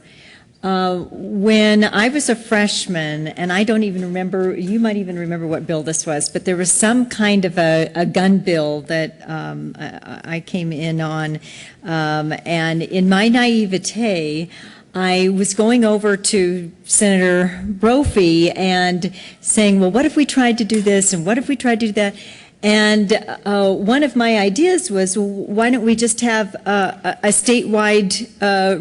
when I was a freshman, and I don't even remember, you might even remember what bill this was, but there was some kind of a gun bill that I came in on, and in my naivete, I was going over to Senator Brophy and saying, well, what if we tried to do this, and what if we tried to do that? And one of my ideas was, well, why don't we just have a statewide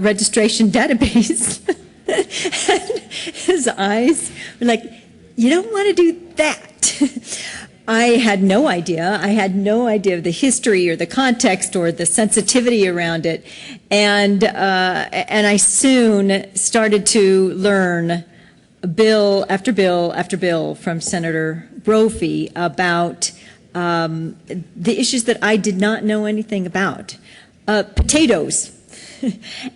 registration database? And his eyes were like, you don't want to do that. I had no idea. I had no idea of the history or the context or the sensitivity around it. And I soon started to learn bill after bill after bill from Senator Brophy about the issues that I did not know anything about. Potatoes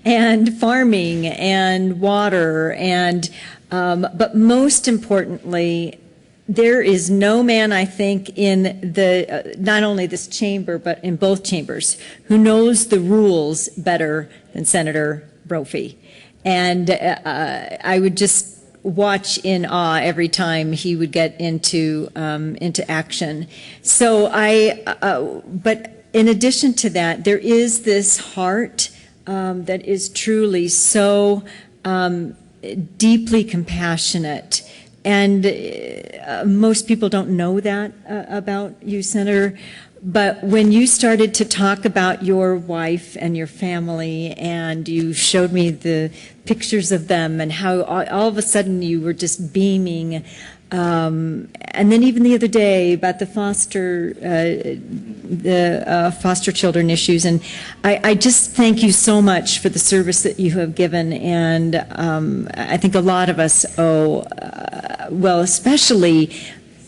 and farming and water and but most importantly, there is no man, I think, in the not only this chamber but in both chambers who knows the rules better than Senator Brophy. And I would just watch in awe every time he would get into action. So but in addition to that, there is this heart that is truly so deeply compassionate. And most people don't know that about you, Senator. But when you started to talk about your wife and your family, and you showed me the pictures of them and how all of a sudden you were just beaming, and then even the other day about the foster children issues, and I just thank you so much for the service that you have given, and I think a lot of us owe, well, especially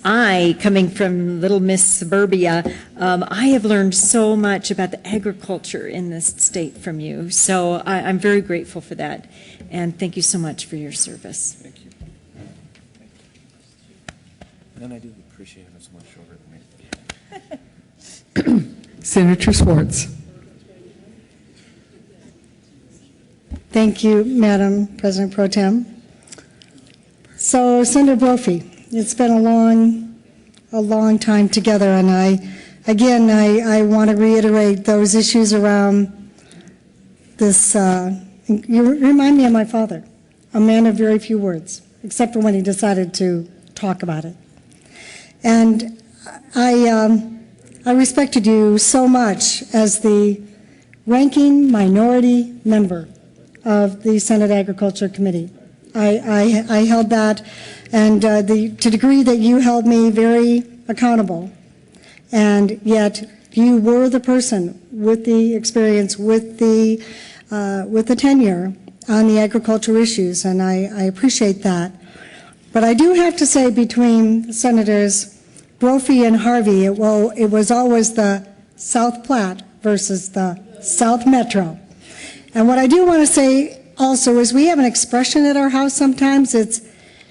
I, coming from little Miss Suburbia, I have learned so much about the agriculture in this state from you. So I'm very grateful for that. And thank you so much for your service. Thank you. And I do appreciate him so much shorter than me. Senator Swartz. Thank you, Madam President Pro Tem. So, Senator Brophy, it's been a long time together, and I want to reiterate those issues around this. You remind me of my father, a man of very few words, except for when he decided to talk about it. And I respected you so much as the ranking minority member of the Senate Agriculture Committee. I held that, and to the degree that you held me very accountable And yet, you were the person with the experience, with the tenure on the agriculture issues, and I appreciate that. But I do have to say, between Senators Brophy and Harvey, it was always the South Platte versus the South Metro. And what I do want to say also is we have an expression at our house sometimes. It's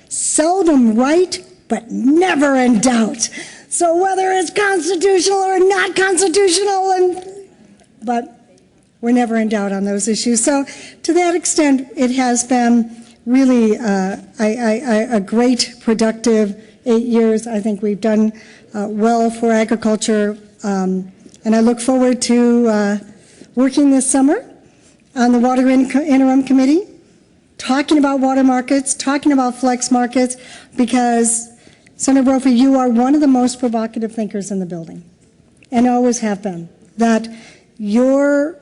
seldom right, but never in doubt. So whether it's constitutional or not constitutional, but we're never in doubt on those issues. So to that extent, it has been really a great, productive 8 years. I think we've done well for agriculture, and I look forward to working this summer on the Water Interim Committee, talking about water markets, talking about flex markets, because Senator Brophy, you are one of the most provocative thinkers in the building, and always have been. That your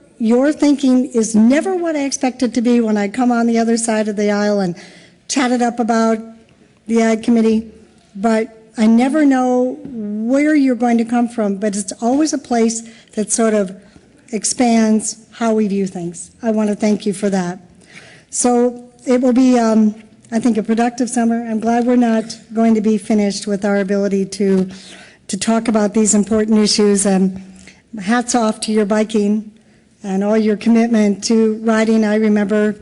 thinking is never what I expect it to be when I come on the other side of the aisle and chat it up about the Ag Committee, but I never know where you're going to come from, but it's always a place that sort of expands how we view things. I want to thank you for that. So it will be, I think, a productive summer. I'm glad we're not going to be finished with our ability to talk about these important issues. And hats off to your biking and all your commitment to riding. I remember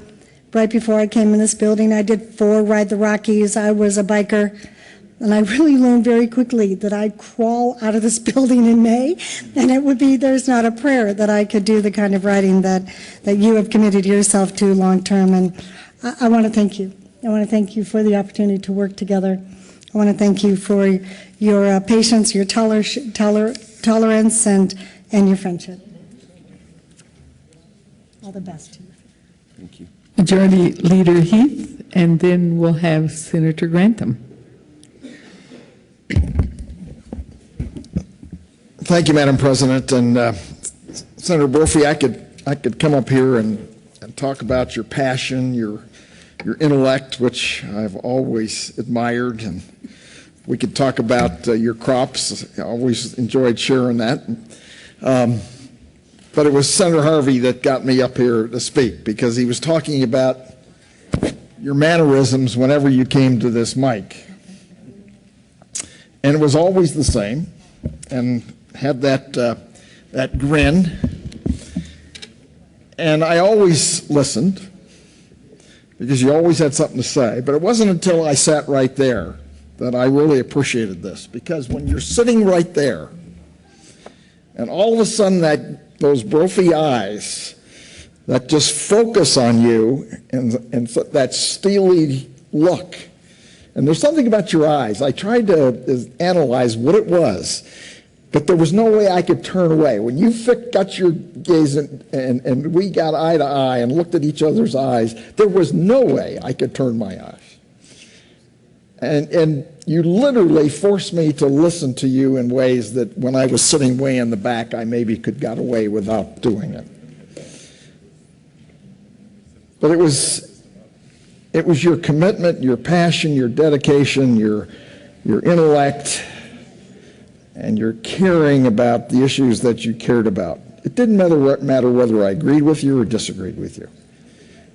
right before I came in this building, I did 4 Ride the Rockies. I was a biker. And I really learned very quickly that I'd crawl out of this building in May, and it would be, there's not a prayer that I could do the kind of riding that you have committed yourself to long term. And I want to thank you. I want to thank you for the opportunity to work together. I want to thank you for your patience, your tolerance, and your friendship. All the best to you. Thank you. Majority Leader Heath, and then we'll have Senator Grantham. Thank you, Madam President. And Senator Brophy, I could come up here and talk about your passion, your intellect, which I've always admired, and we could talk about your crops. I always enjoyed sharing that. But it was Senator Harvey that got me up here to speak, because he was talking about your mannerisms whenever you came to this mic. And it was always the same, and had that grin. And I always listened, because you always had something to say. But it wasn't until I sat right there that I really appreciated this, because when you're sitting right there, and all of a sudden those Brophy eyes that just focus on you, and that steely look. And there's something about your eyes. I tried to analyze what it was, but there was no way I could turn away. When you got your gaze and we got eye to eye and looked at each other's eyes, there was no way I could turn my eyes. And you literally forced me to listen to you in ways that when I was sitting way in the back, I maybe could got away without doing it. But it was your commitment, your passion, your dedication, your intellect, and your caring about the issues that you cared about. It didn't matter whether I agreed with you or disagreed with you.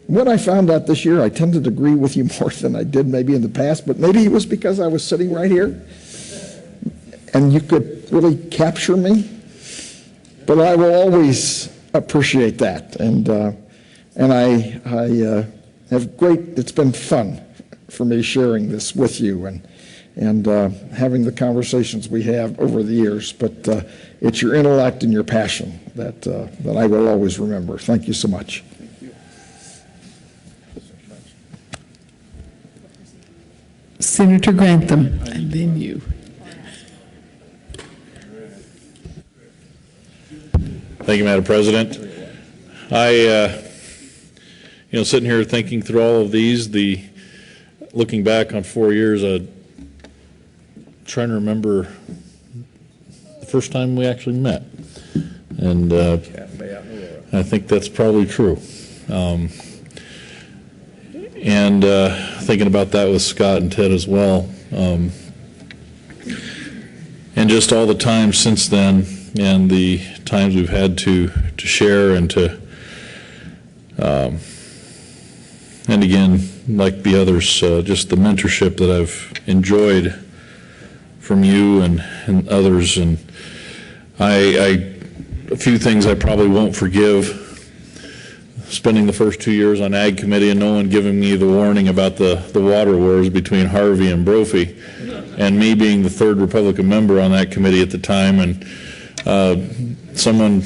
What I found out this year, I tended to agree with you more than I did maybe in the past, but maybe it was because I was sitting right here and you could really capture me. But I will always appreciate that, and I have it's been fun for me sharing this with you and having the conversations we have over the years. But it's your intellect and your passion that I will always remember. Thank you so much. Senator Grantham, and then you. Thank you, Madam President. Sitting here thinking through all of these, looking back on 4 years, trying to remember the first time we actually met, and I think that's probably true. And thinking about that with Scott and Ted as well. And and just all the times since then, and the times we've had to share and to, and again, like the others, just the mentorship that I've enjoyed from you and others. And a few things I probably won't forgive. Spending the first 2 years on Ag Committee and no one giving me the warning about the water wars between Harvey and Brophy, and me being the third Republican member on that committee at the time, and someone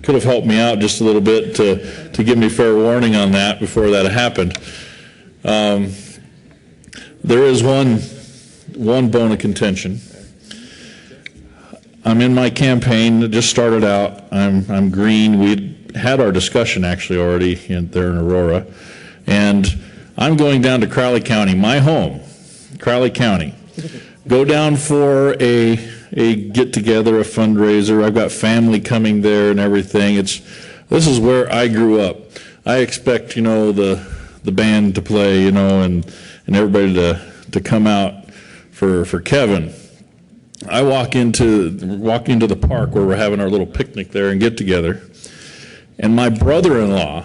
could have helped me out just a little bit to give me fair warning on that before that happened. There is one bone of contention. I'm in my campaign. It just started out. I'm green. We had our discussion actually already there in Aurora, and I'm going down to Crowley County, my home, Crowley County. Go down for a get-together, a fundraiser. I've got family coming there and everything. This is where I grew up. I expect, the band to play, and everybody to come out for Kevin. I walk into the park where we're having our little picnic there and get together, and my brother-in-law,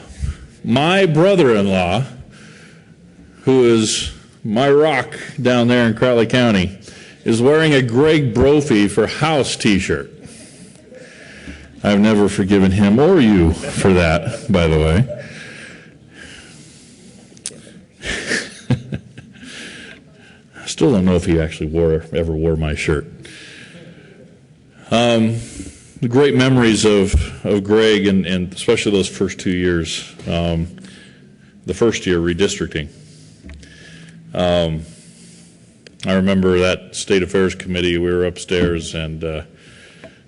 who is my rock down there in Crowley County, is wearing a Greg Brophy for House t-shirt. I've never forgiven him or you for that, by the way. I still don't know if he actually ever wore my shirt. The great memories of Greg, and especially those first 2 years, the first year redistricting. I remember that State Affairs Committee, we were upstairs, and of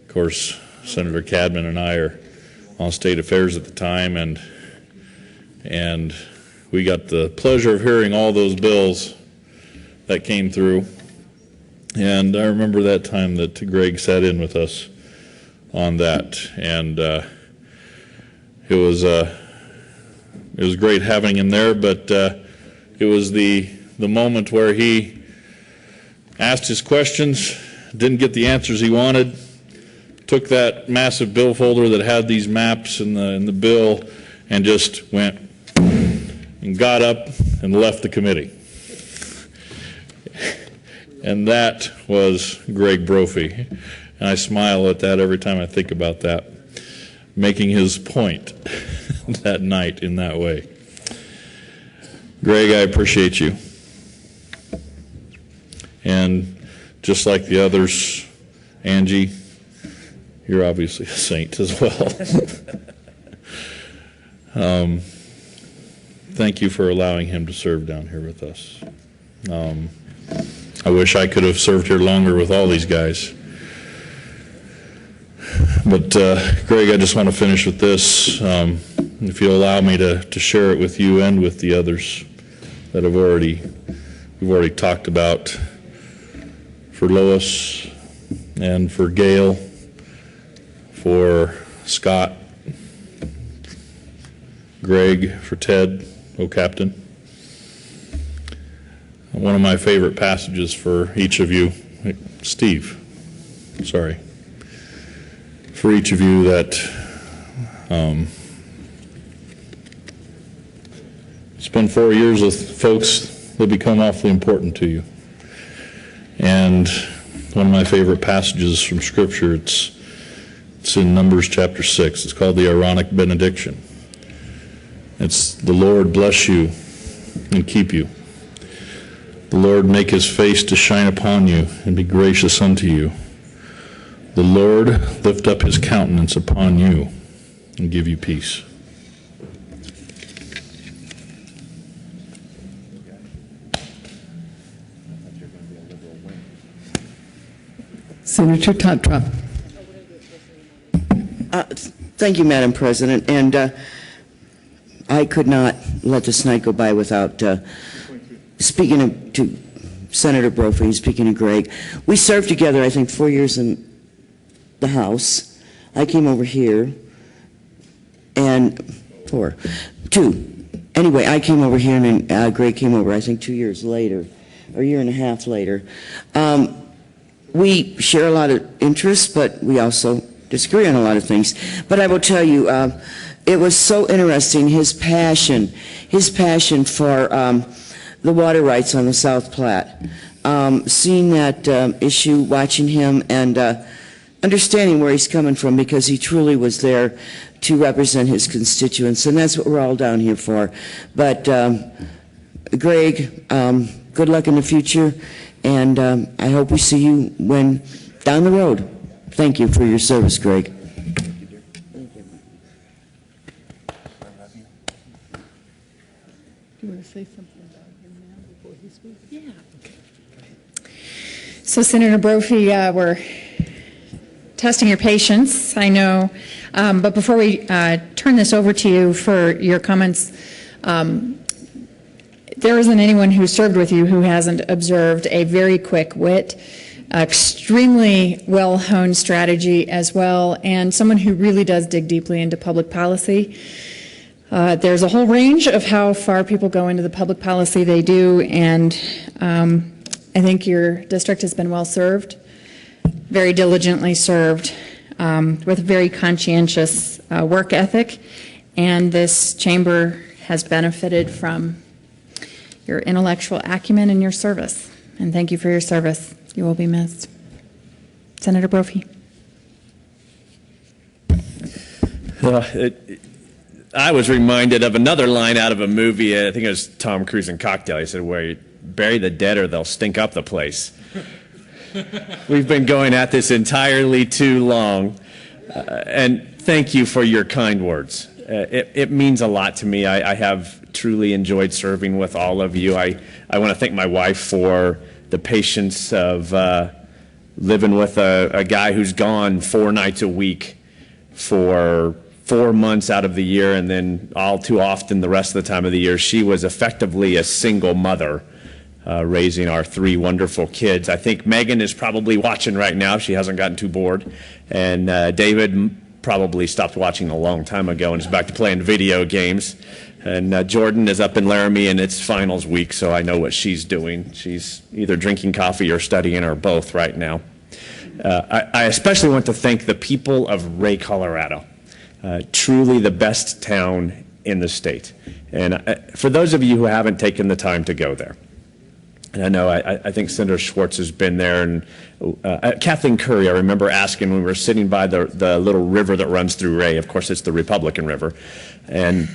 course Senator Cadman and I are on State Affairs at the time, and we got the pleasure of hearing all those bills that came through. And I remember that time that Greg sat in with us on that, and it was great having him there. But it was the moment where he asked his questions, didn't get the answers he wanted, took that massive bill folder that had these maps in the bill, and just went and got up and left the committee. And that was Greg Brophy. And I smile at that every time I think about that, making his point that night in that way. Greg, I appreciate you. And just like the others, Angie, you're obviously a saint as well. Thank you for allowing him to serve down here with us. I wish I could have served here longer with all these guys. But Greg, I just want to finish with this. If you'll allow me to share it with you and with the others that we've already talked about. For Lois and for Gail, for Scott, Greg, for Ted, Captain. One of my favorite passages for each of you, Steve, sorry, for each of you that spend 4 years with folks that become awfully important to you. And one of my favorite passages from Scripture, it's in Numbers chapter 6. It's called the Aaronic benediction. It's, the Lord bless you and keep you. The Lord make his face to shine upon you and be gracious unto you. The Lord lift up his countenance upon you and give you peace. Senator Tatra. Thank you, Madam President. And I could not let this night go by without speaking to Senator Brophy, speaking to Greg. We served together, I think, 4 years in the House. I came over here, and 2. Anyway, I came over here, and then Greg came over, I think, 2 years later, or a year and a half later. we share a lot of interests, but we also disagree on a lot of things. But I will tell you, it was so interesting, his passion for the water rights on the South Platte. Seeing that issue, watching him, and understanding where he's coming from, because he truly was there to represent his constituents, and that's what we're all down here for. But Greg, good luck in the future, and I hope we see you down the road. Thank you for your service, Greg. Do you want to say something about him now before he speaks? Yeah. So Senator Brophy, we're testing your patience, I know. But before we turn this over to you for your comments, there isn't anyone who served with you who hasn't observed a very quick wit, extremely well-honed strategy as well, and someone who really does dig deeply into public policy. There's a whole range of how far people go into the public policy they do, and I think your district has been well served, very diligently served, with a very conscientious work ethic, and this chamber has benefited from your intellectual acumen and your service. And thank you for your service. You will be missed. Senator Brophy. I was reminded of another line out of a movie. I think it was Tom Cruise in Cocktail. He said, "Where you bury the dead or they'll stink up the place." We've been going at this entirely too long. And thank you for your kind words. It means a lot to me. I have truly enjoyed serving with all of you. I want to thank my wife for the patience of living with a guy who's gone 4 nights a week for 4 months out of the year, and then all too often the rest of the time of the year she was effectively a single mother, raising our 3 wonderful kids. I think Megan is probably watching right now. She hasn't gotten too bored. And David probably stopped watching a long time ago and is back to playing video games. And Jordan is up in Laramie, and it's finals week, so I know what she's doing. She's either drinking coffee or studying, or both right now. I especially want to thank the people of Ray, Colorado. Truly the best town in the state. And for those of you who haven't taken the time to go there, and I know I think Senator Schwartz has been there, and Kathleen Curry, I remember asking when we were sitting by the little river that runs through Ray. Of course, it's the Republican River. And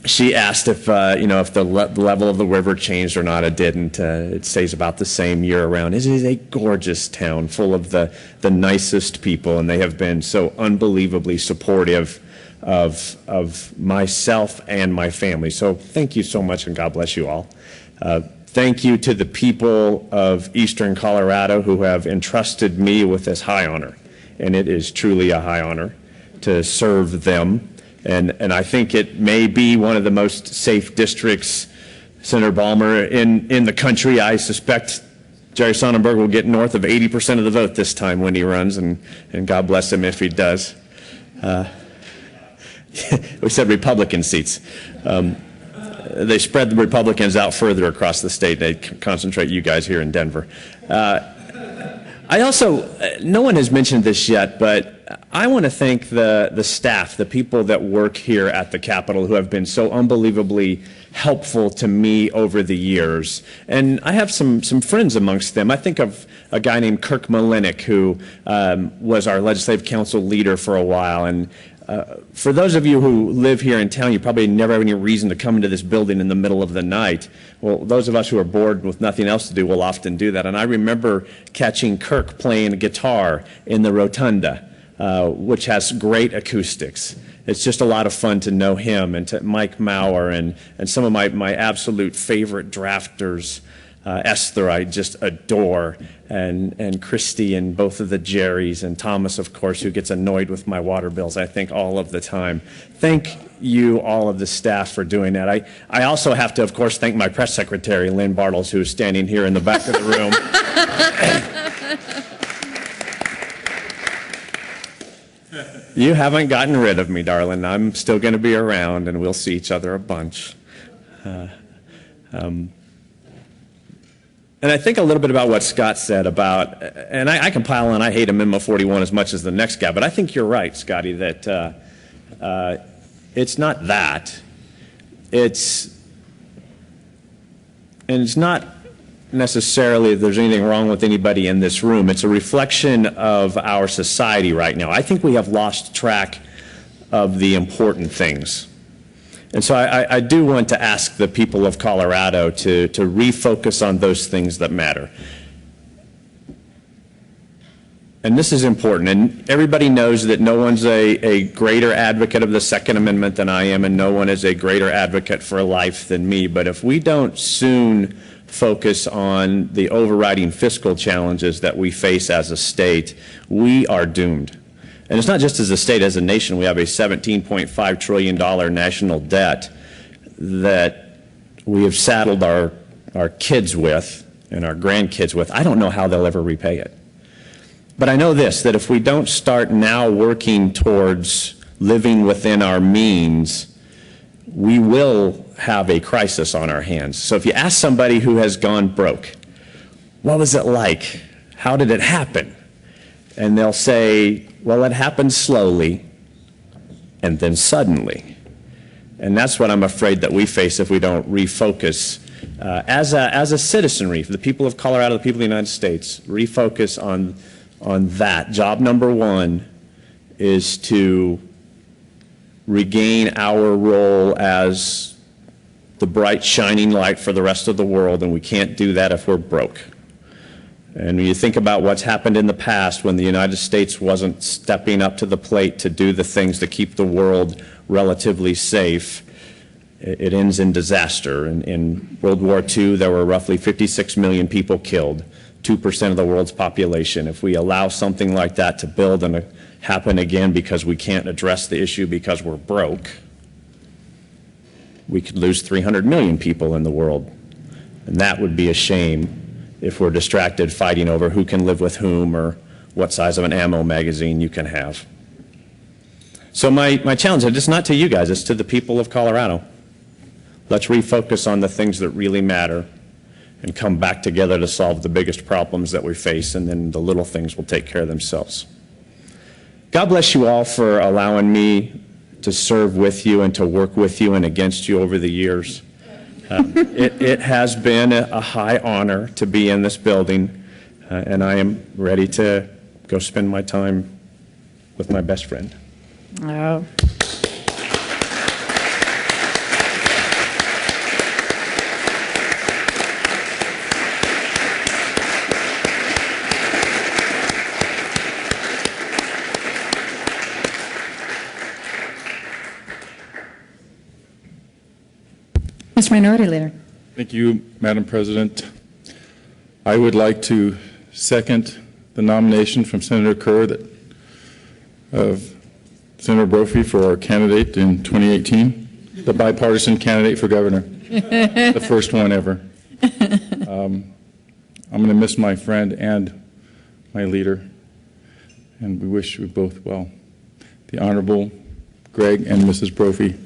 she asked if the level of the river changed or not. It didn't. It stays about the same year round. It is a gorgeous town full of the nicest people, and they have been so unbelievably supportive of myself and my family. So thank you so much, and God bless you all. Thank you to the people of Eastern Colorado who have entrusted me with this high honor, and it is truly a high honor to serve them. And I think it may be one of the most safe districts, Senator Balmer, in the country. I suspect Jerry Sonnenberg will get north of 80% of the vote this time when he runs, and God bless him if he does. We said Republican seats. They spread the Republicans out further across the state. They concentrate you guys here in Denver. I also, no one has mentioned this yet, but I want to thank the staff, the people that work here at the Capitol who have been so unbelievably helpful to me over the years. And I have some friends amongst them. I think of a guy named Kirk Malinik, who was our legislative council leader for a while. And for those of you who live here in town, you probably never have any reason to come into this building in the middle of the night. Well, those of us who are bored with nothing else to do will often do that. And I remember catching Kirk playing a guitar in the rotunda, which has great acoustics. It's just a lot of fun to know him, and to Mike Maurer and some of my absolute favorite drafters. Esther, I just adore, and Christy, and both of the Jerrys, and Thomas, of course, who gets annoyed with my water bills, I think, all of the time. Thank you, all of the staff, for doing that. I also have to, of course, thank my press secretary, Lynn Bartles, who is standing here in the back of the room. You haven't gotten rid of me, darling. I'm still going to be around, and we'll see each other a bunch. And I think a little bit about what Scott said about, and I can pile on, I hate Amendment 41 as much as the next guy, but I think you're right, Scotty, that it's not that. It's not necessarily that there's anything wrong with anybody in this room. It's a reflection of our society right now. I think we have lost track of the important things. And so I do want to ask the people of Colorado to refocus on those things that matter. And this is important, and everybody knows that no one's a greater advocate of the Second Amendment than I am, and no one is a greater advocate for life than me. But if we don't soon focus on the overriding fiscal challenges that we face as a state, we are doomed. And it's not just as a state, as a nation, we have a $17.5 trillion national debt that we have saddled our kids with and our grandkids with. I don't know how they'll ever repay it. But I know this, that if we don't start now working towards living within our means, we will have a crisis on our hands. So if you ask somebody who has gone broke, what was it like? How did it happen? And they'll say, well, it happened slowly and then suddenly. And that's what I'm afraid that we face if we don't refocus as a citizenry, for the people of Colorado, the people of the United States, refocus on that. Job number one is to regain our role as the bright shining light for the rest of the world, and we can't do that if we're broke. And when you think about what's happened in the past when the United States wasn't stepping up to the plate to do the things to keep the world relatively safe, it ends in disaster. In World War II, there were roughly 56 million people killed, 2% of the world's population. If we allow something like that to build and happen again because we can't address the issue because we're broke, we could lose 300 million people in the world. And that would be a shame if we're distracted fighting over who can live with whom or what size of an ammo magazine you can have. So my challenge is just not to you guys, it's to the people of Colorado. Let's refocus on the things that really matter and come back together to solve the biggest problems that we face, and then the little things will take care of themselves. God bless you all for allowing me to serve with you and to work with you and against you over the years. It has been a high honor to be in this building, and I am ready to go spend my time with my best friend. Oh. Mr. Minority Leader. Thank you, Madam President. I would like to second the nomination from Senator Kerr of Senator Brophy for our candidate in 2018, the bipartisan candidate for governor, the first one ever. I'm going to miss my friend and my leader, and we wish you both well. The Honorable Greg and Mrs. Brophy.